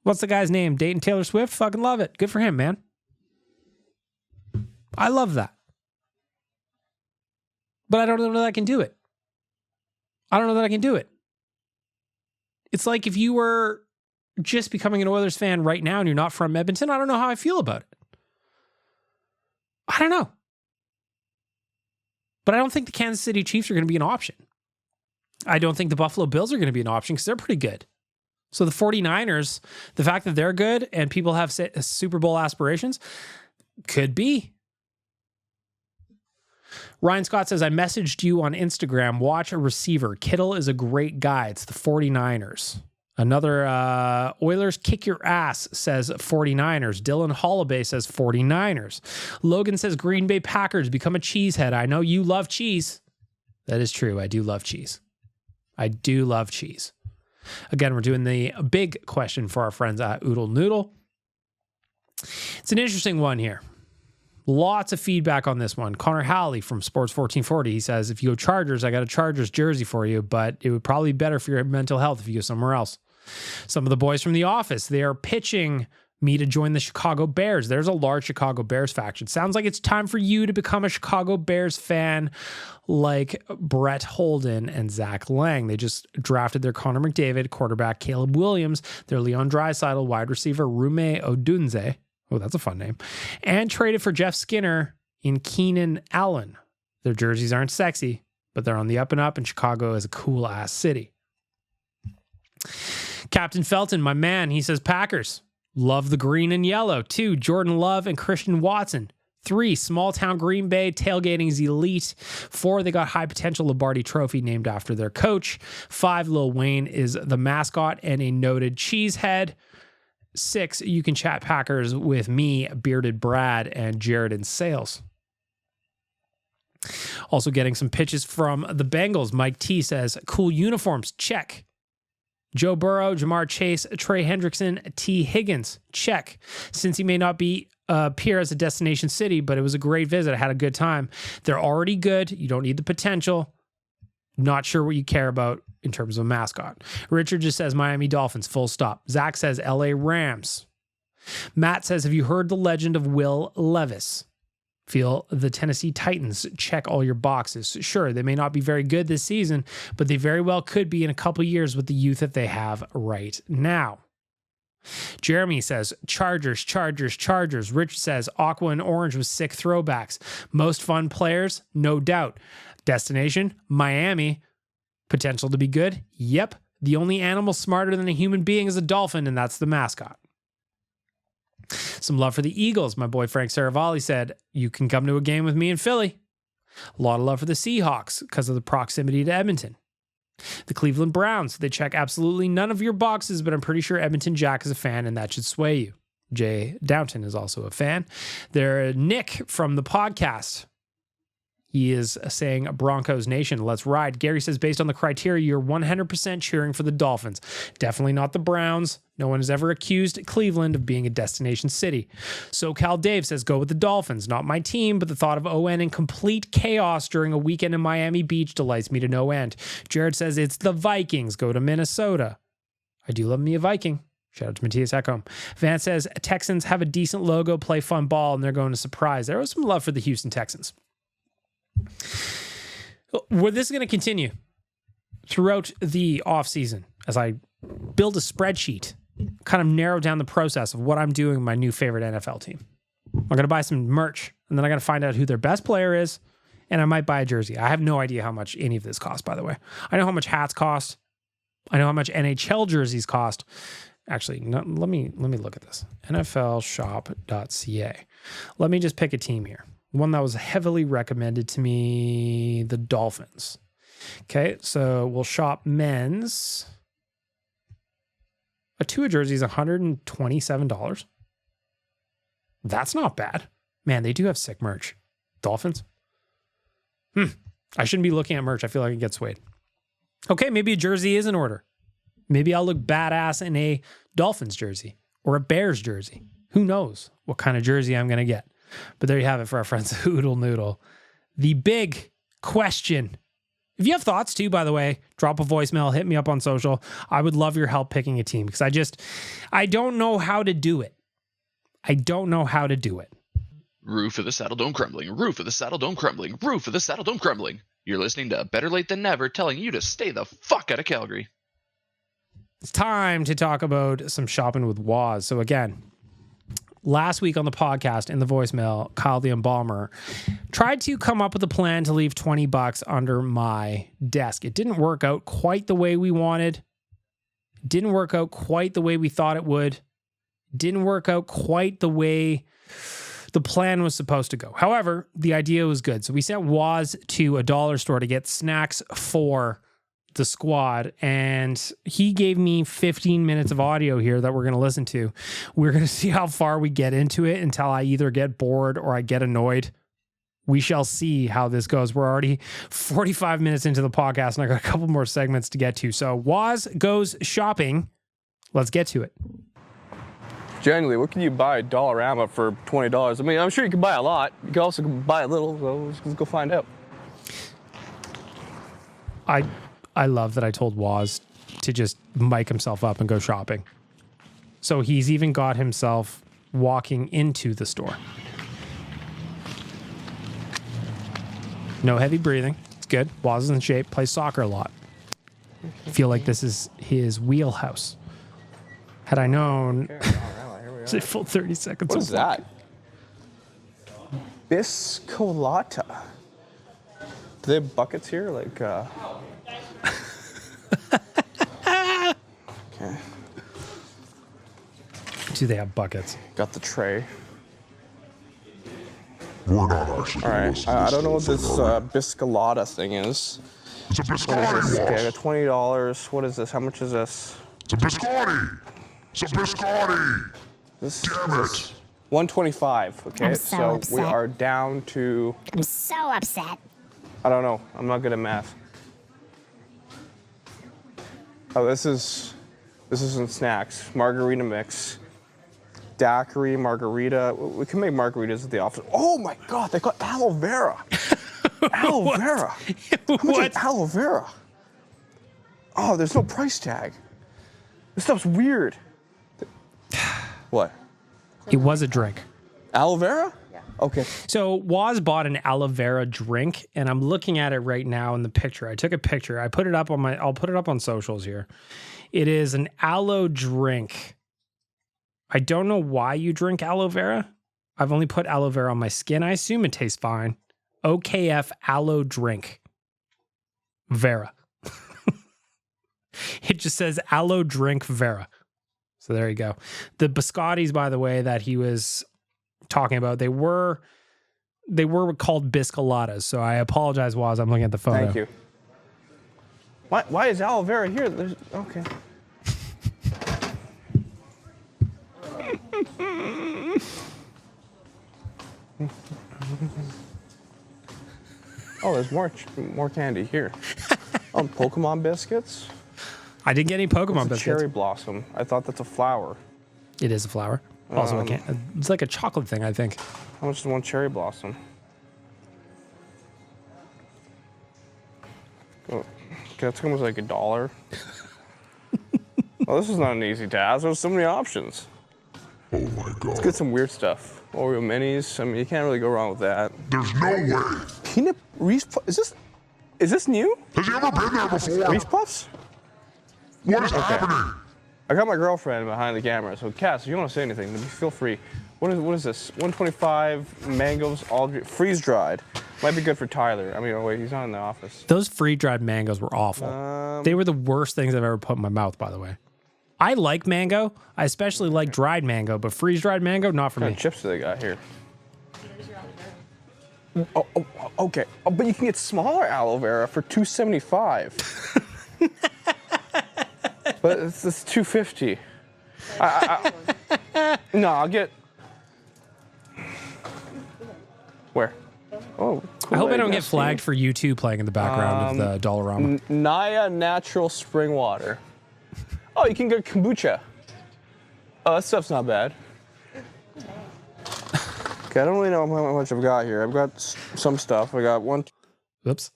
S1: What's the guy's name? Dayton Taylor Swift? Fucking love it. Good for him, man. I love that. But I don't know that I can do it. It's like if you were just becoming an Oilers fan right now and you're not from Edmonton, I don't know how I feel about it. I don't know. But I don't think the Kansas City Chiefs are going to be an option. I don't think the Buffalo Bills are going to be an option because they're pretty good. So the 49ers, the fact that they're good and people have Super Bowl aspirations, could be. Ryan Scott says, I messaged you on Instagram. Watch a receiver. Kittle is a great guy. It's the 49ers. Another Oilers kick your ass says 49ers. Dylan Holloway says 49ers. Logan says Green Bay Packers. Become a cheesehead. I know you love cheese. That is true. I do love cheese. Again, we're doing the big question for our friends at Oodle Noodle. It's an interesting one here. Lots of feedback on this one. Connor Halley from Sports 1440, he says, if you go Chargers, I got a Chargers jersey for you, but it would probably be better for your mental health if you go somewhere else. Some of the boys from The Office, they are pitching me to join the Chicago Bears. There's a large Chicago Bears faction. Sounds like it's time for you to become a Chicago Bears fan like Brett Holden and Zach Lang. They just drafted their Connor McDavid, quarterback Caleb Williams, their Leon Draisaitl, wide receiver Rume Odunze. Oh, that's a fun name. And traded for Jeff Skinner in Keenan Allen. Their jerseys aren't sexy, but they're on the up and up, and Chicago is a cool-ass city. Captain Felton, my man, he says Packers. Love the green and yellow. 2, Jordan Love and Christian Watson. 3, small-town Green Bay, tailgating is elite. 4, they got high potential Lombardi Trophy named after their coach. 5, Lil Wayne is the mascot and a noted cheesehead. 6, you can chat Packers with me, Bearded Brad, and Jared in Sales. Also getting some pitches from the Bengals. Mike T says, cool uniforms, check. Joe Burrow, Jamar Chase, Trey Hendrickson, T. Higgins, check. Since he may not be appear as a destination city, but it was a great visit. I had a good time. They're already good. You don't need the potential. Not sure what you care about in terms of a mascot. Richard just says Miami Dolphins, full stop. Zach says LA Rams. Matt says, have you heard the legend of Will Levis? Feel the Tennessee Titans check all your boxes. Sure, they may not be very good this season, but they very well could be in a couple years with the youth that they have right now. Jeremy says, Chargers, Chargers, Chargers. Rich says, Aqua and Orange with sick throwbacks. Most fun players, no doubt. Destination, Miami. Potential to be good? Yep. The only animal smarter than a human being is a dolphin, and that's the mascot. Some love for the Eagles. My boy Frank Saravalli said, you can come to a game with me in Philly. A lot of love for the Seahawks because of the proximity to Edmonton. The Cleveland Browns, they check absolutely none of your boxes, but I'm pretty sure Edmonton Jack is a fan, and that should sway you. Jay Downton is also a fan. There, Nick from the podcast. He is saying Broncos Nation, let's ride. Gary says, based on the criteria, you're 100% cheering for the Dolphins. Definitely not the Browns. No one has ever accused Cleveland of being a destination city. SoCal Dave says, go with the Dolphins. Not my team, but the thought of ON in complete chaos during a weekend in Miami Beach delights me to no end. Jared says, it's the Vikings. Go to Minnesota. I do love me a Viking. Shout out to Matthias Ekholm. Vance says, Texans have a decent logo, play fun ball, and they're going to surprise. There was some love for the Houston Texans. Well, this is going to continue throughout the offseason as I build a spreadsheet, kind of narrow down the process of what I'm doing with my new favorite NFL team. I'm going to buy some merch, and then I got to find out who their best player is, and I might buy a jersey. I have no idea how much any of this costs, by the way. I know how much hats cost. I know how much NHL jerseys cost. Actually, no, let me look at this. NFLshop.ca. Let me just pick a team here. One that was heavily recommended to me, the Dolphins. Okay, so we'll shop men's. A Tua jersey is $127. That's not bad. Man, they do have sick merch. Dolphins? I shouldn't be looking at merch. I feel like it gets swayed. Okay, maybe a jersey is in order. Maybe I'll look badass in a Dolphins jersey or a Bears jersey. Who knows what kind of jersey I'm going to get. But there you have it for our friends at Oodle Noodle. The big question. If you have thoughts too, by the way, drop a voicemail, hit me up on social. I would love your help picking a team because I don't know how to do it. I don't know how to do it.
S8: Roof of the Saddle Dome crumbling. Roof of the Saddle Dome crumbling. Roof of the Saddle Dome crumbling. You're listening to Better Late Than Never, telling you to stay the fuck out of Calgary.
S1: It's time to talk about some shopping with Waz. So again, last week on the podcast, in the voicemail, Kyle the Embalmer tried to come up with a plan to leave $20 under my desk. It didn't work out quite the way we wanted. It didn't work out quite the way we thought it would. It didn't work out quite the way the plan was supposed to go. However, the idea was good. So we sent Waz to a dollar store to get snacks for the squad, and he gave me 15 minutes of audio here that we're going to listen to. We're going to see how far we get into it until I either get bored or I get annoyed We shall see how this goes. We're already 45 minutes into the podcast, and I got a couple more segments to get to. So Waz goes shopping. Let's get to it.
S9: Genuinely, what can you buy at Dollarama for $20? I mean, I'm sure you can buy a lot. You can also buy a little, so let's go find out.
S1: I love that I told Waz to just mic himself up and go shopping. So he's even got himself walking into the store. No heavy breathing. It's good. Waz is in shape. Plays soccer a lot. I feel like this is his wheelhouse. Had I known... It's a full 30 seconds.
S9: What is that? Biscolata. Do they have buckets here? Like, Okay.
S1: Do they have buckets?
S9: Got the tray.
S6: We're not actually.
S9: All right. I don't know what this biscolata thing is.
S6: It's a biscotti.
S9: Okay, I got $20. What is this? How much is this?
S6: It's a biscotti. It's a biscotti. Damn it.
S9: 125. Okay,
S5: I'm so
S9: we
S5: upset.
S9: are down to.
S5: I'm so upset.
S9: I don't know. I'm not good at math. Oh, this isn't snacks. Margarita mix. Daiquiri, margarita. We can make margaritas at the office. Oh my God, they got aloe vera. Aloe vera. How much is aloe vera? Oh, there's no price tag. This stuff's weird. What?
S1: It was a drink.
S9: Aloe vera? Yeah. Okay.
S1: So Waz bought an aloe vera drink, and I'm looking at it right now in the picture. I took a picture. I'll put it up on socials here. It is an aloe drink. I don't know why you drink aloe vera. I've only put aloe vera on my skin. I assume it tastes fine. OKF aloe drink. Vera. It just says aloe drink Vera. So there you go. The biscottis, by the way, that he was talking about, they were called biscolatas. So I apologize, Waz. I'm looking at the photo.
S9: Thank you. Why is aloe vera here? Okay. Oh, there's more candy here. Oh, Pokemon biscuits.
S1: I didn't get any Pokemon biscuits.
S9: Cherry blossom. I thought that's a flower.
S1: It is a flower. Also, it's like a chocolate thing, I think.
S9: How much is one cherry blossom? Oh, okay, that's almost like $1. Well, this is not an easy task. There's so many options.
S6: Oh my God.
S9: Let's get some weird stuff. Oreo minis. I mean, you can't really go wrong with that.
S6: There's no way.
S9: Peanut Reese. Is this new?
S6: Has he ever been there before?
S9: Reese Puffs?
S6: What is happening?
S9: I got my girlfriend behind the camera, so Cass, if you want to say anything, feel free. What is this? 125 mangoes, all freeze dried. Might be good for Tyler. I mean, oh wait, he's not in the office.
S1: Those free-dried mangoes were awful. They were the worst things I've ever put in my mouth, by the way. I like mango. I especially like dried mango, but freeze-dried mango, not for
S9: What
S1: me.
S9: kind of chips do they got here? Oh, okay. Oh, but you can get smaller aloe vera for $2.75. But it's $2.50. No, I'll get. Where? Oh,
S1: I hope I don't get flagged for U2 playing in the background of the Dollarama.
S9: Naya Natural Spring Water. Oh, you can get kombucha. Oh, that stuff's not bad. Okay, I don't really know how much I've got here. I've got some stuff. I got one.
S1: Oops.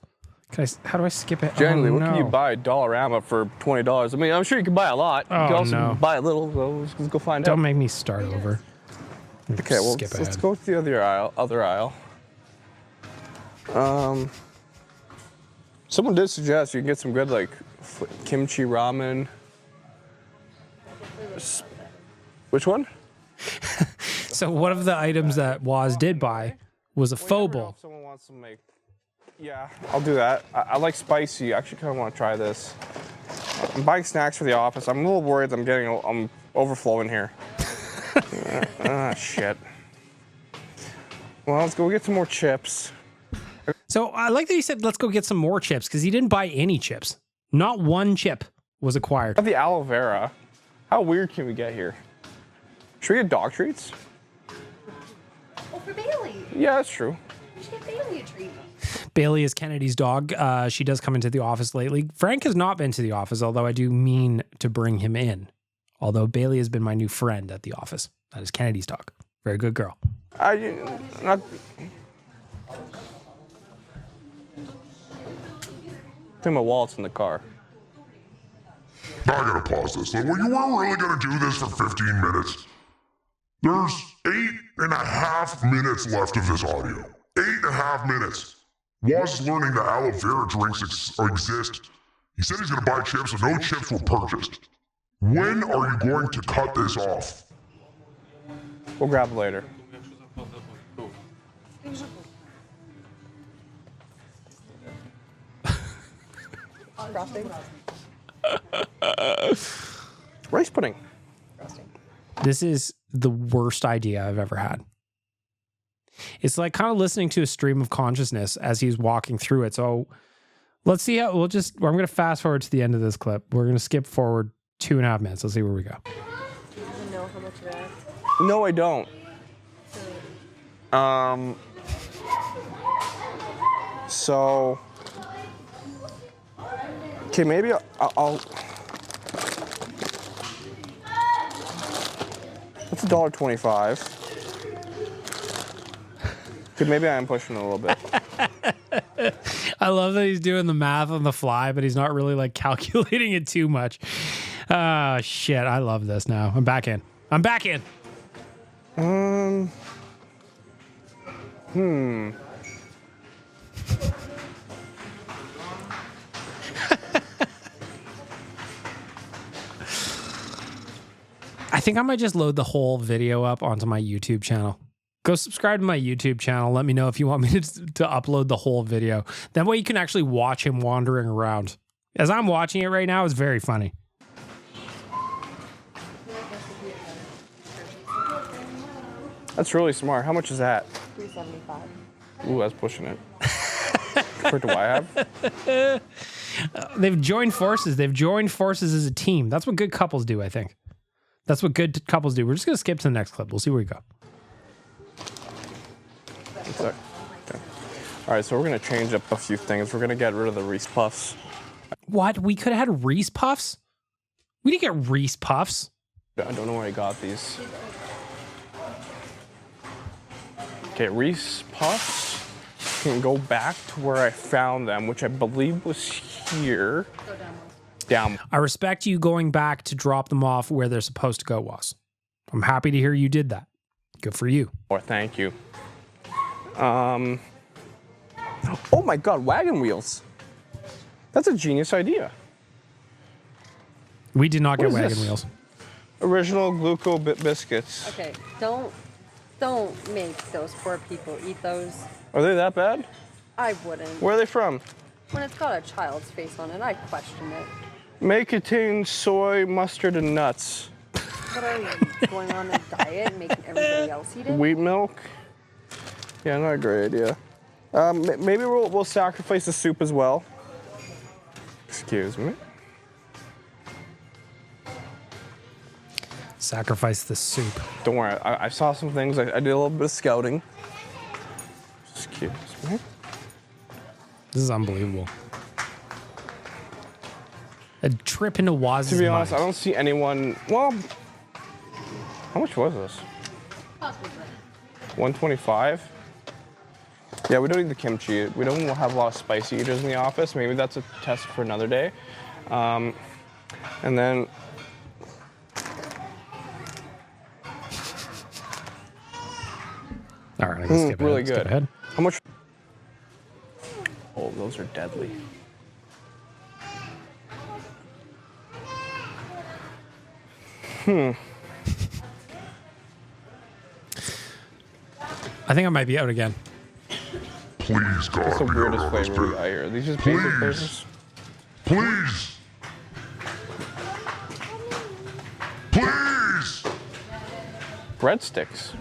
S1: How do I skip it?
S9: Generally, what
S1: no.
S9: can you buy at Dollarama for $20? I mean, I'm sure you can buy a lot. You can also buy a little. So let's go find out.
S1: Don't make me start over.
S9: Okay, well, let's go to the other aisle. Someone did suggest you can get some good like kimchi ramen. Which one?
S1: So one of the items that Waz did buy was a faux bowl.
S9: If someone wants to make, yeah, I'll do that. I like spicy. I actually kind of want to try this. I'm buying snacks for the office. I'm a little worried I'm overflowing here. Shit. Well, let's go get some more chips.
S1: So I like that you said, let's go get some more chips, because he didn't buy any chips. Not one chip was acquired.
S9: The aloe vera. How weird can we get here? Should we get dog treats?
S10: Oh, for Bailey.
S9: Yeah, that's true.
S10: should get Bailey a treat.
S1: Bailey is Kennedy's dog. She does come into the office lately. Frank has not been to the office, although I do mean to bring him in. Although Bailey has been my new friend at the office. That is Kennedy's dog. Very good girl.
S9: I think my wallet's in the car.
S6: I gotta pause this. Like, well, you weren't really gonna do this for 15 minutes. There's 8.5 minutes left of this audio. 8.5 minutes. Waz is learning that aloe vera drinks exist. He said he's gonna buy chips, and no chips were purchased. When are you going to cut this off?
S9: We'll grab it later. Rice pudding.
S1: This is the worst idea I've ever had. It's like kind of listening to a stream of consciousness as he's walking through it. So let's see how I'm going to fast forward to the end of this clip. We're going to skip forward 2.5 minutes. Let's see where we go.
S10: Do you know how much of that?
S9: No, I don't. So, okay, maybe I'll that's $1.25. Okay, maybe I am pushing it a little bit.
S1: I love that he's doing the math on the fly, but he's not really like calculating it too much. Shit, I love this now. I'm back in. I think I might just load the whole video up onto my YouTube channel. Go subscribe to my YouTube channel. Let me know if you want me to upload the whole video. That way you can actually watch him wandering around. As I'm watching it right now, it's very funny.
S9: That's really smart. How much is that?
S10: $3.75.
S9: Ooh, that's pushing it. Compared to what I have.
S1: They've joined forces. They've joined forces as a team. That's what good couples do, I think. That's what good couples do. We're just going to skip to the next clip. We'll see where we go.
S9: Okay. All right, so we're going to change up a few things. We're going to get rid of the Reese Puffs.
S1: What? We could have had Reese Puffs? We didn't get Reese Puffs.
S9: I don't know where I got these. Okay, Reese Puffs can go back to where I found them, which I believe was here. Down.
S1: I respect you going back to drop them off where they're supposed to go, Waz. I'm happy to hear you did that. Good for you.
S9: Or thank you. Oh my God, wagon wheels. That's a genius idea.
S1: We did not get wagon wheels.
S9: Original Gluco biscuits.
S10: Okay, don't make those poor people eat those.
S9: Are they that bad?
S10: I wouldn't.
S9: Where are they from?
S10: When it's got a child's face on it, I question it.
S9: May contain soy, mustard, and nuts.
S10: What are you, going on a diet and making everybody else eat it?
S9: Wheat milk. Yeah, not a great idea. Maybe we'll sacrifice the soup as well. Excuse me.
S1: Sacrifice the soup.
S9: Don't worry, I saw some things. I did a little bit of scouting. Excuse me.
S1: This is unbelievable. A trip into Waz's
S9: To be honest,
S1: mind.
S9: I don't see anyone. Well, how much was this? $125. Yeah, we don't need the kimchi. We don't have a lot of spicy eaters in the office. Maybe that's a test for another day. And then.
S1: All right, I can skip
S9: really
S1: ahead.
S9: good.
S1: Skip ahead.
S9: How much? Oh, those are deadly.
S1: I think I might be out again.
S6: Please, God,
S9: That's the
S6: be
S9: weirdest
S6: out of this
S9: flavor we
S6: bit.
S9: got here. Are these just basic flavors?
S6: Please. Please.
S9: Breadsticks.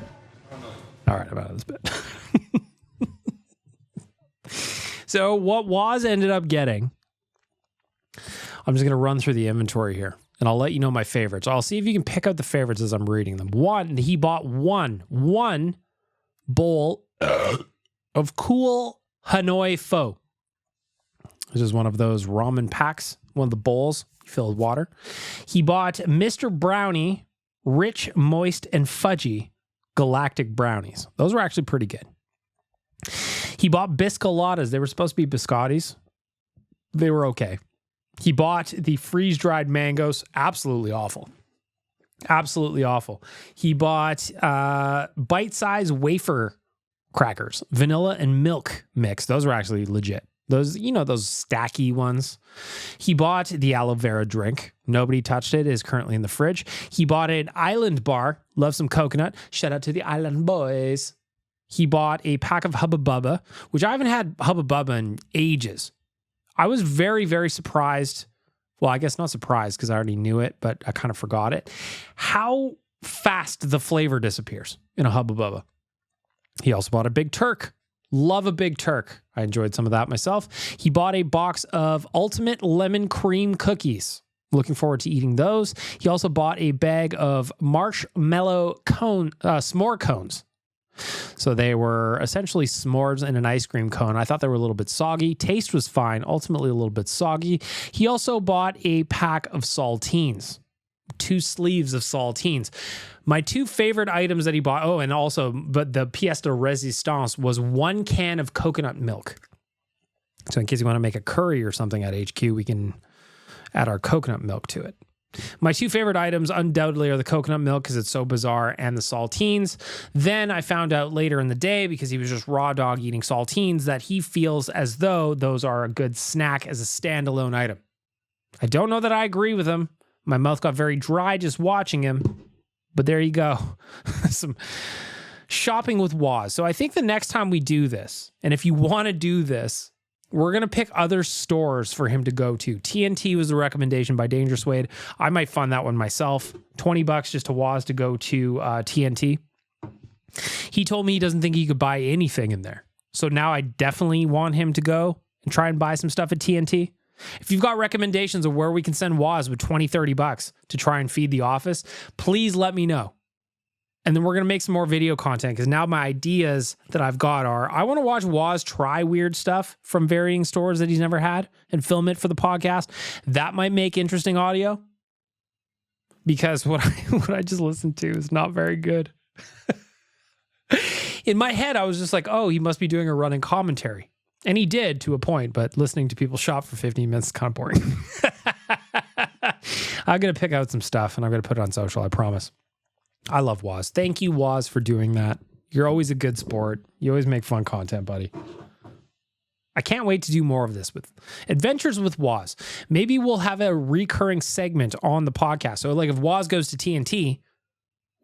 S1: All right, I'm out of this bit. So what Waz ended up getting, I'm just going to run through the inventory here, and I'll let you know my favorites. I'll see if you can pick out the favorites as I'm reading them. One, he bought one bowl of Cool Hanoi Pho. This is one of those ramen packs, one of the bowls filled with water. He bought Mr. Brownie Rich, Moist, and Fudgy Galactic Brownies. Those were actually pretty good. He bought Biscoladas. They were supposed to be biscottis. They were okay. He bought the freeze-dried mangoes. Absolutely awful. Absolutely awful. He bought bite-sized wafer crackers, vanilla and milk mix. Those were actually legit. Those, you know, those stacky ones. He bought the aloe vera drink. Nobody touched it. It is currently in the fridge. He bought an island bar. Love some coconut. Shout out to the island boys. He bought a pack of Hubba Bubba, which I haven't had Hubba Bubba in ages. I was very, very surprised. Well, I guess not surprised because I already knew it, but I kind of forgot it. How fast the flavor disappears in a Hubba Bubba. He also bought a Big Turk. Love a Big Turk. I enjoyed some of that myself. He bought a box of Ultimate Lemon Cream Cookies. Looking forward to eating those. He also bought a bag of marshmallow s'more cones. So they were essentially s'mores in an ice cream cone. I thought they were a little bit soggy. Taste was fine. Ultimately a little bit soggy. He also bought a pack of saltines. 2 sleeves of saltines. My 2 favorite items that he bought, but the pièce de résistance was 1 can of coconut milk. So in case you want to make a curry or something at HQ, we can add our coconut milk to it. My 2 favorite items undoubtedly are the coconut milk because it's so bizarre and the saltines. Then I found out later in the day, because he was just raw dog eating saltines, that he feels as though those are a good snack as a standalone item. I don't know that I agree with him. My mouth got very dry just watching him. But there you go. Some shopping with Woz. So I think the next time we do this, and if you want to do this, we're going to pick other stores for him to go to. TNT was the recommendation by Dangerous Wade. I might fund that one myself. $20 just to Woz to go to TNT. He told me he doesn't think he could buy anything in there. So now I definitely want him to go and try and buy some stuff at TNT. If you've got recommendations of where we can send Woz with $20-$30 to try and feed the office, please let me know. And then we're going to make some more video content because now my ideas that I've got are, I want to watch Woz try weird stuff from varying stores that he's never had and film it for the podcast. That might make interesting audio because what I just listened to is not very good. In my head, I was just like, oh, he must be doing a running commentary. And he did to a point, but listening to people shop for 15 minutes is kind of boring. I'm going to pick out some stuff and I'm going to put it on social, I promise. I love Woz. Thank you, Woz, for doing that. You're always a good sport. You always make fun content, buddy. I can't wait to do more of this with Adventures with Woz. Maybe we'll have a recurring segment on the podcast. So like if Woz goes to TNT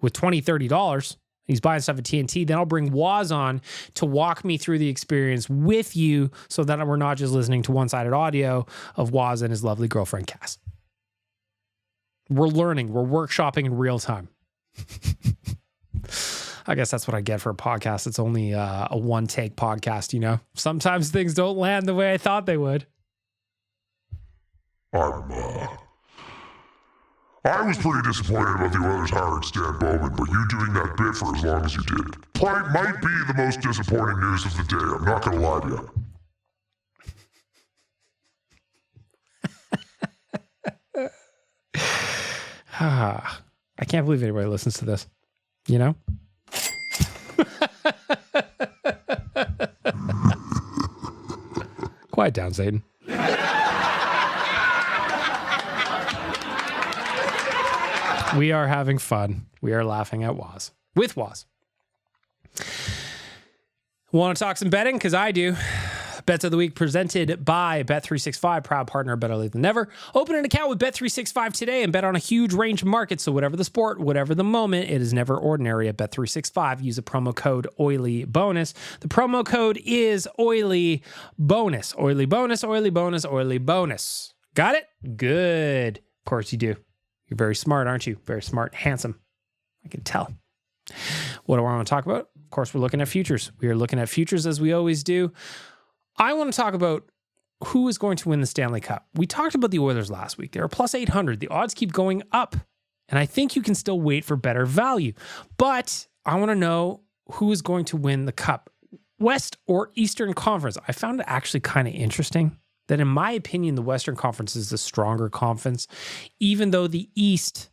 S1: with $20, $30, he's buying stuff at TNT, then I'll bring Woz on to walk me through the experience with you so that we're not just listening to one-sided audio of Woz and his lovely girlfriend, Cass. We're learning. We're workshopping in real time. I guess that's what I get for a podcast. It's only a one-take podcast, you know? Sometimes things don't land the way I thought they would.
S6: I was pretty disappointed about the Oilers hiring Stan Bowman, but you doing that bit for as long as you did might be the most disappointing news of the day. I'm not going to lie to you.
S1: I can't believe anybody listens to this, you know? Quiet down, Satan. We are having fun. We are laughing at Woz. With Woz. Want to talk some betting? Because I do. Bets of the Week presented by Bet365, proud partner of Better Lait Than Never. Open an account with Bet365 today and bet on a huge range of markets. So whatever the sport, whatever the moment, it is never ordinary at Bet365. Use a promo code OILYBONUS. The promo code is OILYBONUS. Oily bonus, oily bonus, oily bonus. Got it? Good. Of course you do. You're very smart, aren't you? Very smart, handsome. I can tell. What do I want to talk about? Of course, we're looking at futures. We are looking at futures as we always do. I want to talk about who is going to win the Stanley Cup. We talked about the Oilers last week. They are plus 800. The odds keep going up. And I think you can still wait for better value. But I want to know who is going to win the Cup. West or Eastern Conference? I found it actually kind of interesting that, in my opinion, the Western Conference is the stronger conference, even though the East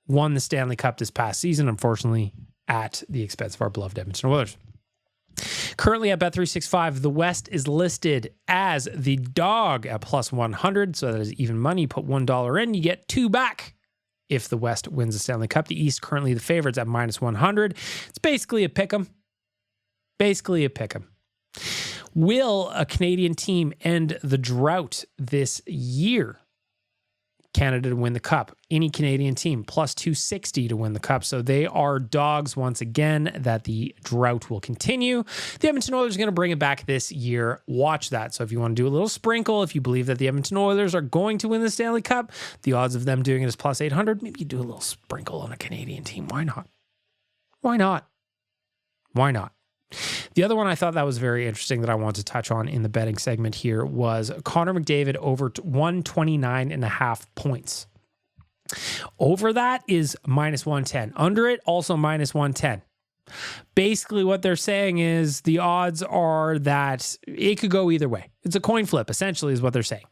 S1: won the Stanley Cup this past season, unfortunately, at the expense of our beloved Edmonton Oilers. Currently at Bet365, the West is listed as the dog at plus 100, so that is even money. You put $1 in, you get $2 back if the West wins the Stanley Cup. The East currently the favorites at minus 100. It's basically a pick 'em. Basically a pick 'em. Will a Canadian team end the drought this year? Canada to win the Cup. Any Canadian team, plus 260 to win the Cup. So they are dogs once again that the drought will continue. The Edmonton Oilers are going to bring it back this year. Watch that. So if you want to do a little sprinkle, if you believe that the Edmonton Oilers are going to win the Stanley Cup, the odds of them doing it is plus 800. Maybe you do a little sprinkle on a Canadian team. Why not? Why not? Why not? The other one I thought that was very interesting that I want to touch on in the betting segment here was Connor McDavid over 129.5 points. Over that is minus 110. Under it, also minus 110. Basically, what they're saying is the odds are that it could go either way. It's a coin flip, essentially, is what they're saying.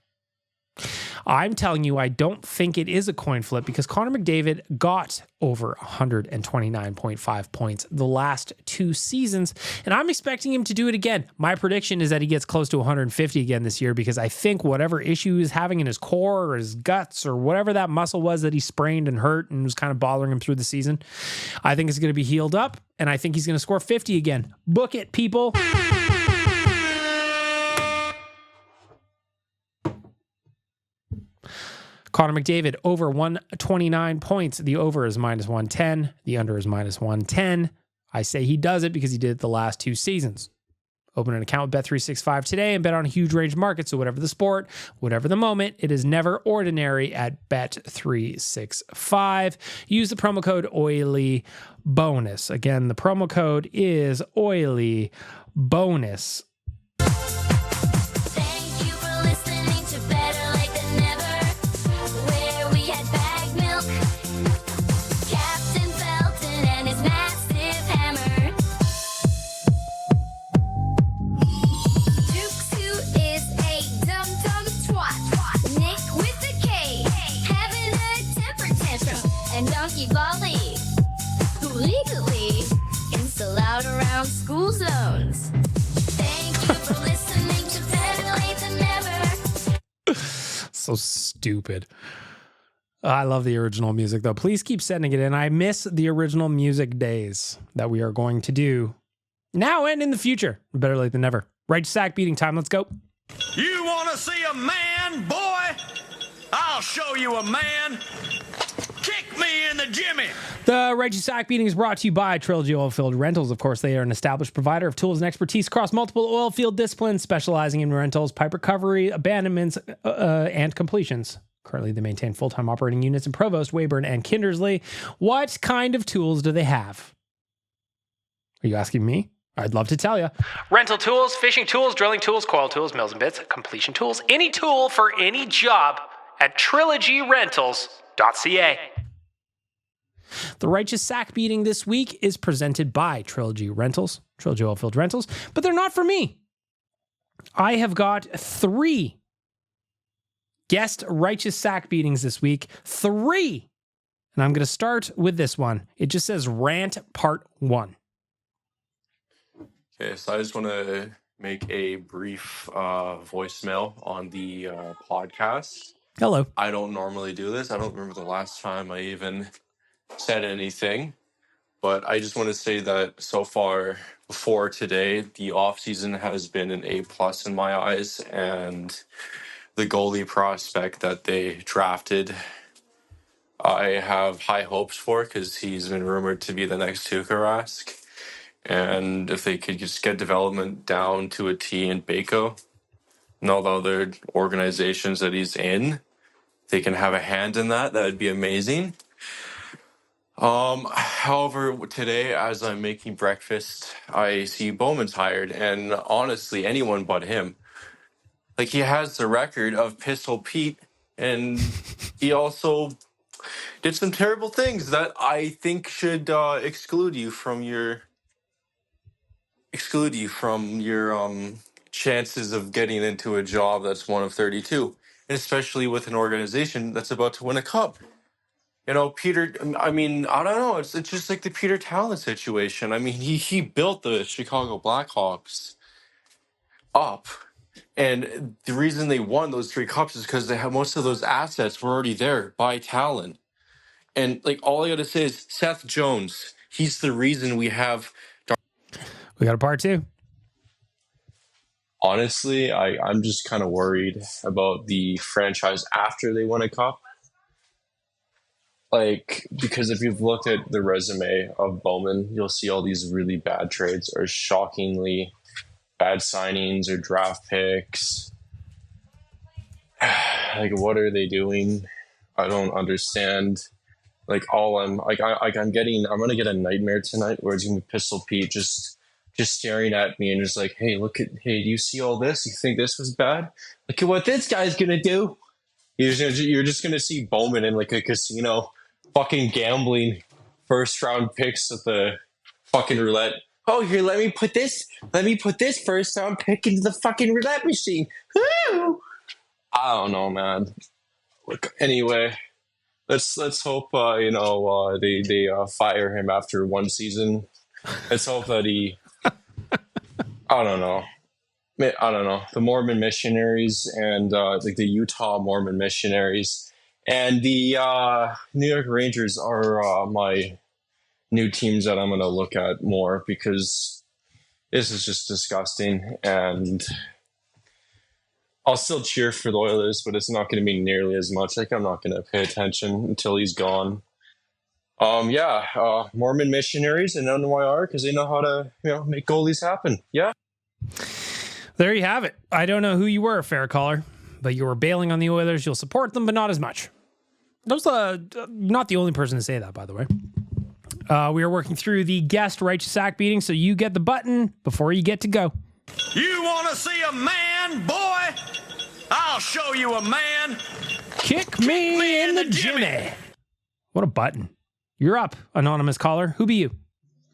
S1: I'm telling you, I don't think it is a coin flip because Connor McDavid got over 129.5 points the last 2 seasons, and I'm expecting him to do it again. My prediction is that he gets close to 150 again this year because I think whatever issue he's having in his core or his guts or whatever that muscle was that he sprained and hurt and was kind of bothering him through the season, I think it's going to be healed up, and I think he's going to score 50 again. Book it, people. Connor McDavid over 129 points. The over is minus 110. The under is minus 110. I say he does it because he did it the last 2 seasons. Open an account with Bet365 today and bet on a huge range of markets. So whatever the sport, whatever the moment, it is never ordinary at Bet365. Use the promo code OILYBONUS. Again, the promo code is OILYBONUS.
S11: School zones. Thank you for listening to Better Lait Than Never.
S1: So stupid. I love the original music, though. Please keep sending it in. I miss the original music days that we are going to do now and in the future. Better late than never. Right sack beating time. Let's go.
S12: You want to see a man, boy? I'll show you a man. Kick me in the jimmy.
S1: The Reggie Sack Beating is brought to you by Trilogy Oilfield Rentals. Of course, they are an established provider of tools and expertise across multiple oil field disciplines, specializing in rentals, pipe recovery, abandonments, and completions. Currently, they maintain full-time operating units in Provost, Weyburn, and Kindersley. What kind of tools do they have? Are you asking me? I'd love to tell you. Rental tools, fishing tools, drilling tools, coil tools, mills and bits, completion tools, any tool for any job at TrilogyRentals.ca. The Righteous Sack Beating this week is presented by Trilogy Rentals, Trilogy Oilfield Rentals, but they're not for me. I have got 3 guest Righteous Sack Beatings this week. 3! And I'm going to start with this one. It just says Rant Part 1.
S13: Okay, so I just want to make a brief voicemail on the podcast.
S1: Hello.
S13: I don't normally do this. I don't remember the last time I even said anything, but I just want to say that so far before today, the off season has been an A+ in my eyes, and the goalie prospect that they drafted, I have high hopes for because he's been rumored to be the next Tuukka Rask. And if they could just get development down to a T in Baco and all the other organizations that he's in, they can have a hand in that. That would be amazing. However, today, as I'm making breakfast, I see Bowman's hired, and honestly, anyone but him. Like, he has the record of Pistol Pete, and he also did some terrible things that I think should exclude you from your exclude you from your chances of getting into a job that's one of 32, and especially with an organization that's about to win a cup. You know, Peter, I mean, I don't know. It's just like the Peter Talent situation. I mean, he built the Chicago Blackhawks up. And the reason they won those 3 cups is because they have most of those assets were already there by talent. And like all I got to say is Seth Jones, he's the reason we have.
S1: We got a part 2.
S13: Honestly, I'm just kind of worried about the franchise after they win a cup. Like, because if you've looked at the resume of Bowman, you'll see all these really bad trades or shockingly bad signings or draft picks. Like, what are they doing? I don't understand. Like, I'm gonna get a nightmare tonight where it's gonna be Pistol Pete just staring at me and just like, hey, do you see all this? You think this was bad? Look at what this guy's gonna do. You're just gonna see Bowman in like a casino, fucking gambling first round picks at the fucking roulette. Oh, here, let me put this first round pick into the fucking roulette machine. Woo! I don't know, man. Look, anyway, let's hope they fire him after 1 season. Let's hope that he. I don't know. The Mormon missionaries and like the Utah Mormon missionaries and the New York Rangers are my new teams that I'm going to look at more, because this is just disgusting. And I'll still cheer for the Oilers, but it's not going to be nearly as much. Like, I'm not going to pay attention until he's gone. Mormon missionaries and NYR, because they know how to make goalies happen. Yeah.
S1: There you have it. I don't know who you were, fair caller, but you were bailing on the Oilers. You'll support them, but not as much. That was not the only person to say that, by the way. We are working through the guest righteous sack beating, so you get the button before you get to go.
S12: You want to see a man, boy? I'll show you a man.
S1: Kick me in the Jimmy. What a button. You're up, anonymous caller. Who be you?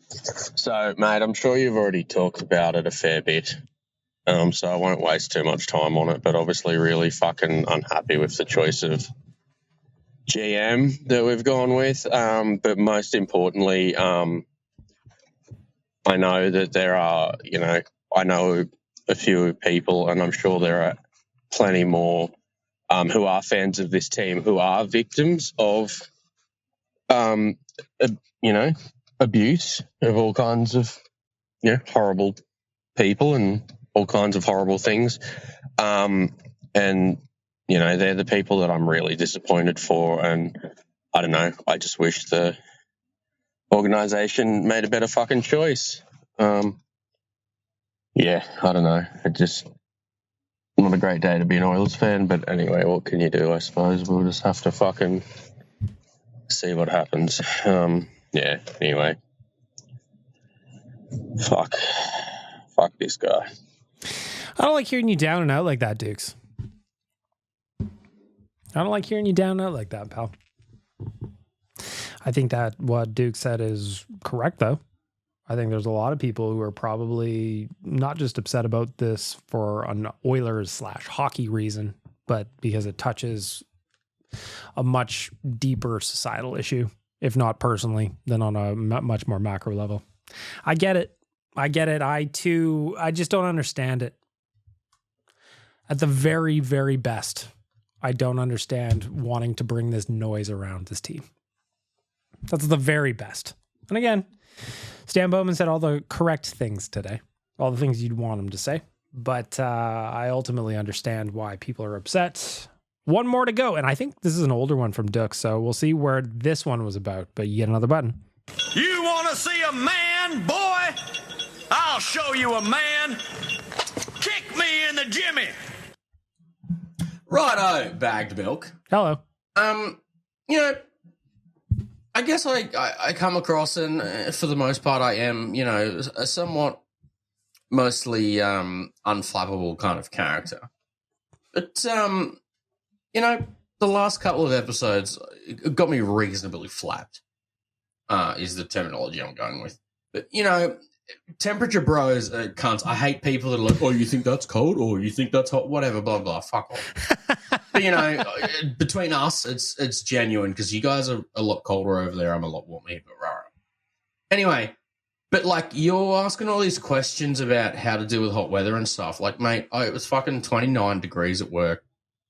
S14: So, mate, I'm sure you've already talked about it a fair bit. So I won't waste too much time on it, but obviously really fucking unhappy with the choice of GM that we've gone with. But most importantly, I know that there are, I know a few people, and I'm sure there are plenty more who are fans of this team who are victims of, abuse of all kinds of, horrible people and all kinds of horrible things. And, they're the people that I'm really disappointed for. And I don't know, I just wish the organization made a better fucking choice. I don't know. It just not a great day to be an Oilers fan, but anyway, what can you do? I suppose we'll just have to fucking see what happens. Anyway. Fuck this guy.
S1: I don't like hearing you down and out like that, Dukes. I don't like hearing you down and out like that, pal. I think that what Duke said is correct, though. I think there's a lot of people who are probably not just upset about this for an Oilers/hockey reason, but because it touches a much deeper societal issue, if not personally, than on a much more macro level. I get it. I just don't understand it. At the very, very best, I don't understand wanting to bring this noise around this team. That's the very best. And again, Stan Bowman said all the correct things today, all the things you'd want him to say. But I ultimately understand why people are upset. One more to go. And I think this is an older one from Duck, so we'll see where this one was about. But you get another button.
S12: You want to see a man, boy? I'll show you a man. Kick me in the Jimmy.
S15: Righto, bagged milk.
S1: Hello.
S15: I guess I come across, and for the most part I am, a somewhat mostly unflappable kind of character. But, the last couple of episodes it got me reasonably flapped, is the terminology I'm going with. But, temperature bros are cunts. I hate people that are like, oh, you think that's cold? Or you think that's hot? Whatever, blah, blah, fuck off. But, you know, between us, it's genuine because you guys are a lot colder over there. I'm a lot warmer here, but rah. Anyway, but, like, you're asking all these questions about how to deal with hot weather and stuff. Like, mate, it was fucking 29 degrees at work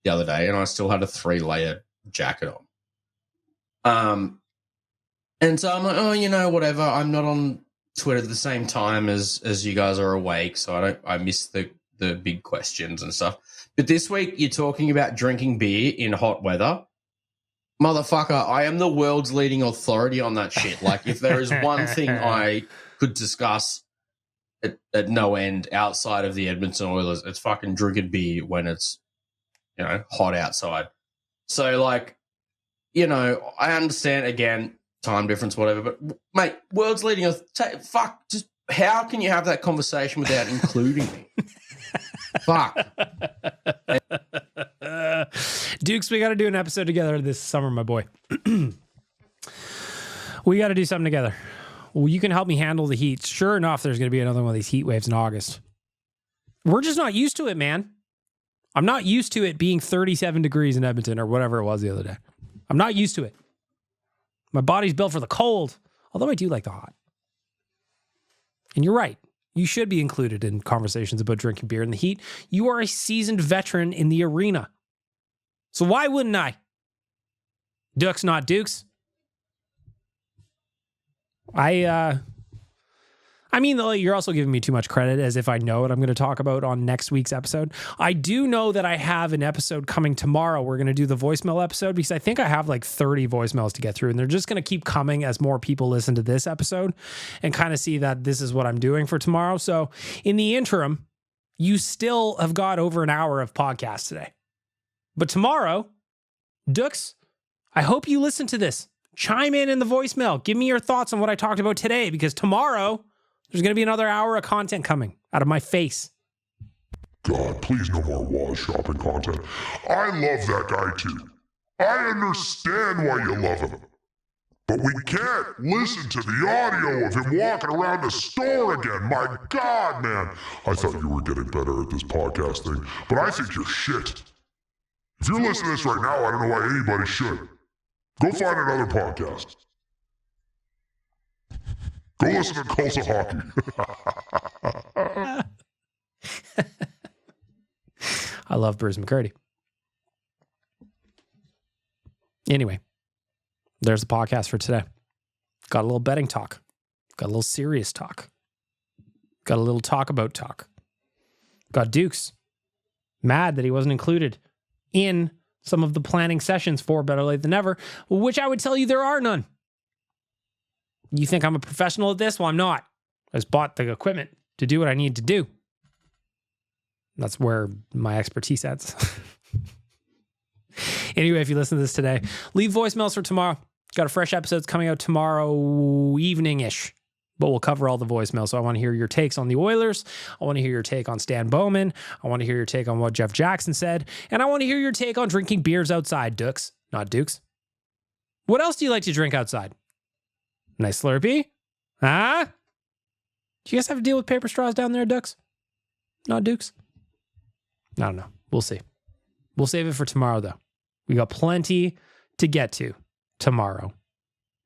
S15: the other day and I still had a 3-layer jacket on. And so I'm like, oh, you know, whatever. I'm not on Twitter at the same time as you guys are awake, so I miss the big questions and stuff. But this week you're talking about drinking beer in hot weather. Motherfucker, I am the world's leading authority on that shit. Like, if there is one thing I could discuss at no end outside of the Edmonton Oilers, it's fucking drinking beer when it's, you know, hot outside. So, like, you know, I understand, again, time difference, whatever, but, mate, world's leading fuck, just how can you have that conversation without including me? Fuck.
S1: Dukes, we got to do an episode together this summer, my boy. We got to do something together. Well, you can help me handle the heat. Sure enough, there's going to be another one of these heat waves in August. We're just not used to it, man. I'm not used to it being 37 degrees in Edmonton or whatever it was the other day. I'm not used to it. My body's built for the cold, although I do like the hot. And you're right. You should be included in conversations about drinking beer in the heat. You are a seasoned veteran in the arena. So why wouldn't I? Dukes, not Dukes. I mean, you're also giving me too much credit as if I know what I'm going to talk about on next week's episode. I do know that I have an episode coming tomorrow. We're going to do the voicemail episode because I think I have like 30 voicemails to get through, and they're just going to keep coming as more people listen to this episode and kind of see that this is what I'm doing for tomorrow. So in the interim, you still have got over an hour of podcast today. But tomorrow, Dukes, I hope you listen to this. Chime in the voicemail. Give me your thoughts on what I talked about today, because tomorrow there's going to be another hour of content coming out of my face.
S6: God, please no more Waz shopping content. I love that guy too. I understand why you love him. But we can't listen to the audio of him walking around the store again. My God, man. I thought you were getting better at this podcast thing, but I think you're shit. If you're listening to this right now, I don't know why anybody should. Go find another podcast. Go listen to Calls of Hockey.
S1: I love Bruce McCurdy. Anyway, there's the podcast for today. Got a little betting talk. Got a little serious talk. Got a little talk about talk. Got Dukes mad that he wasn't included in some of the planning sessions for Better Late Than Never, which I would tell you there are none. You think I'm a professional at this? Well, I'm not. I just bought the equipment to do what I need to do. That's where my expertise ends. Anyway, if you listen to this today, leave voicemails for tomorrow. Got a fresh episode coming out tomorrow evening-ish, but we'll cover all the voicemails. So I want to hear your takes on the Oilers. I want to hear your take on Stan Bowman. I want to hear your take on what Jeff Jackson said. And I want to hear your take on drinking beers outside, Dukes, not Dukes. What else do you like to drink outside? Nice Slurpee? Huh? Do you guys have to deal with paper straws down there, Dukes? Not Dukes? I don't know. We'll see. We'll save it for tomorrow, though. We got plenty to get to tomorrow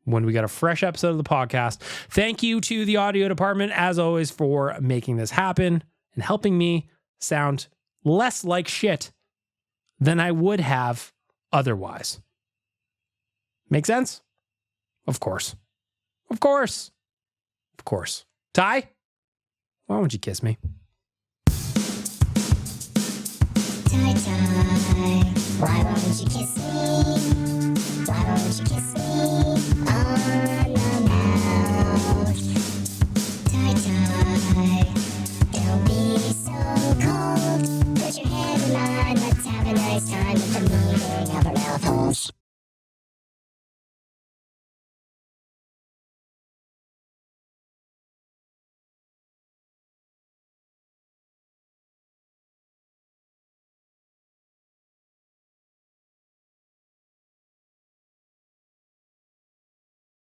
S1: when we got a fresh episode of the podcast. Thank you to the audio department, as always, for making this happen and helping me sound less like shit than I would have otherwise. Make sense? Of course. Of course. Of course. Ty, why won't you kiss me?
S11: Ty, why won't you kiss me? Why won't you kiss me on the mouth? Ty, don't be so cold. Put your head in mine, let's have a nice time with the meaning of our mouth holes.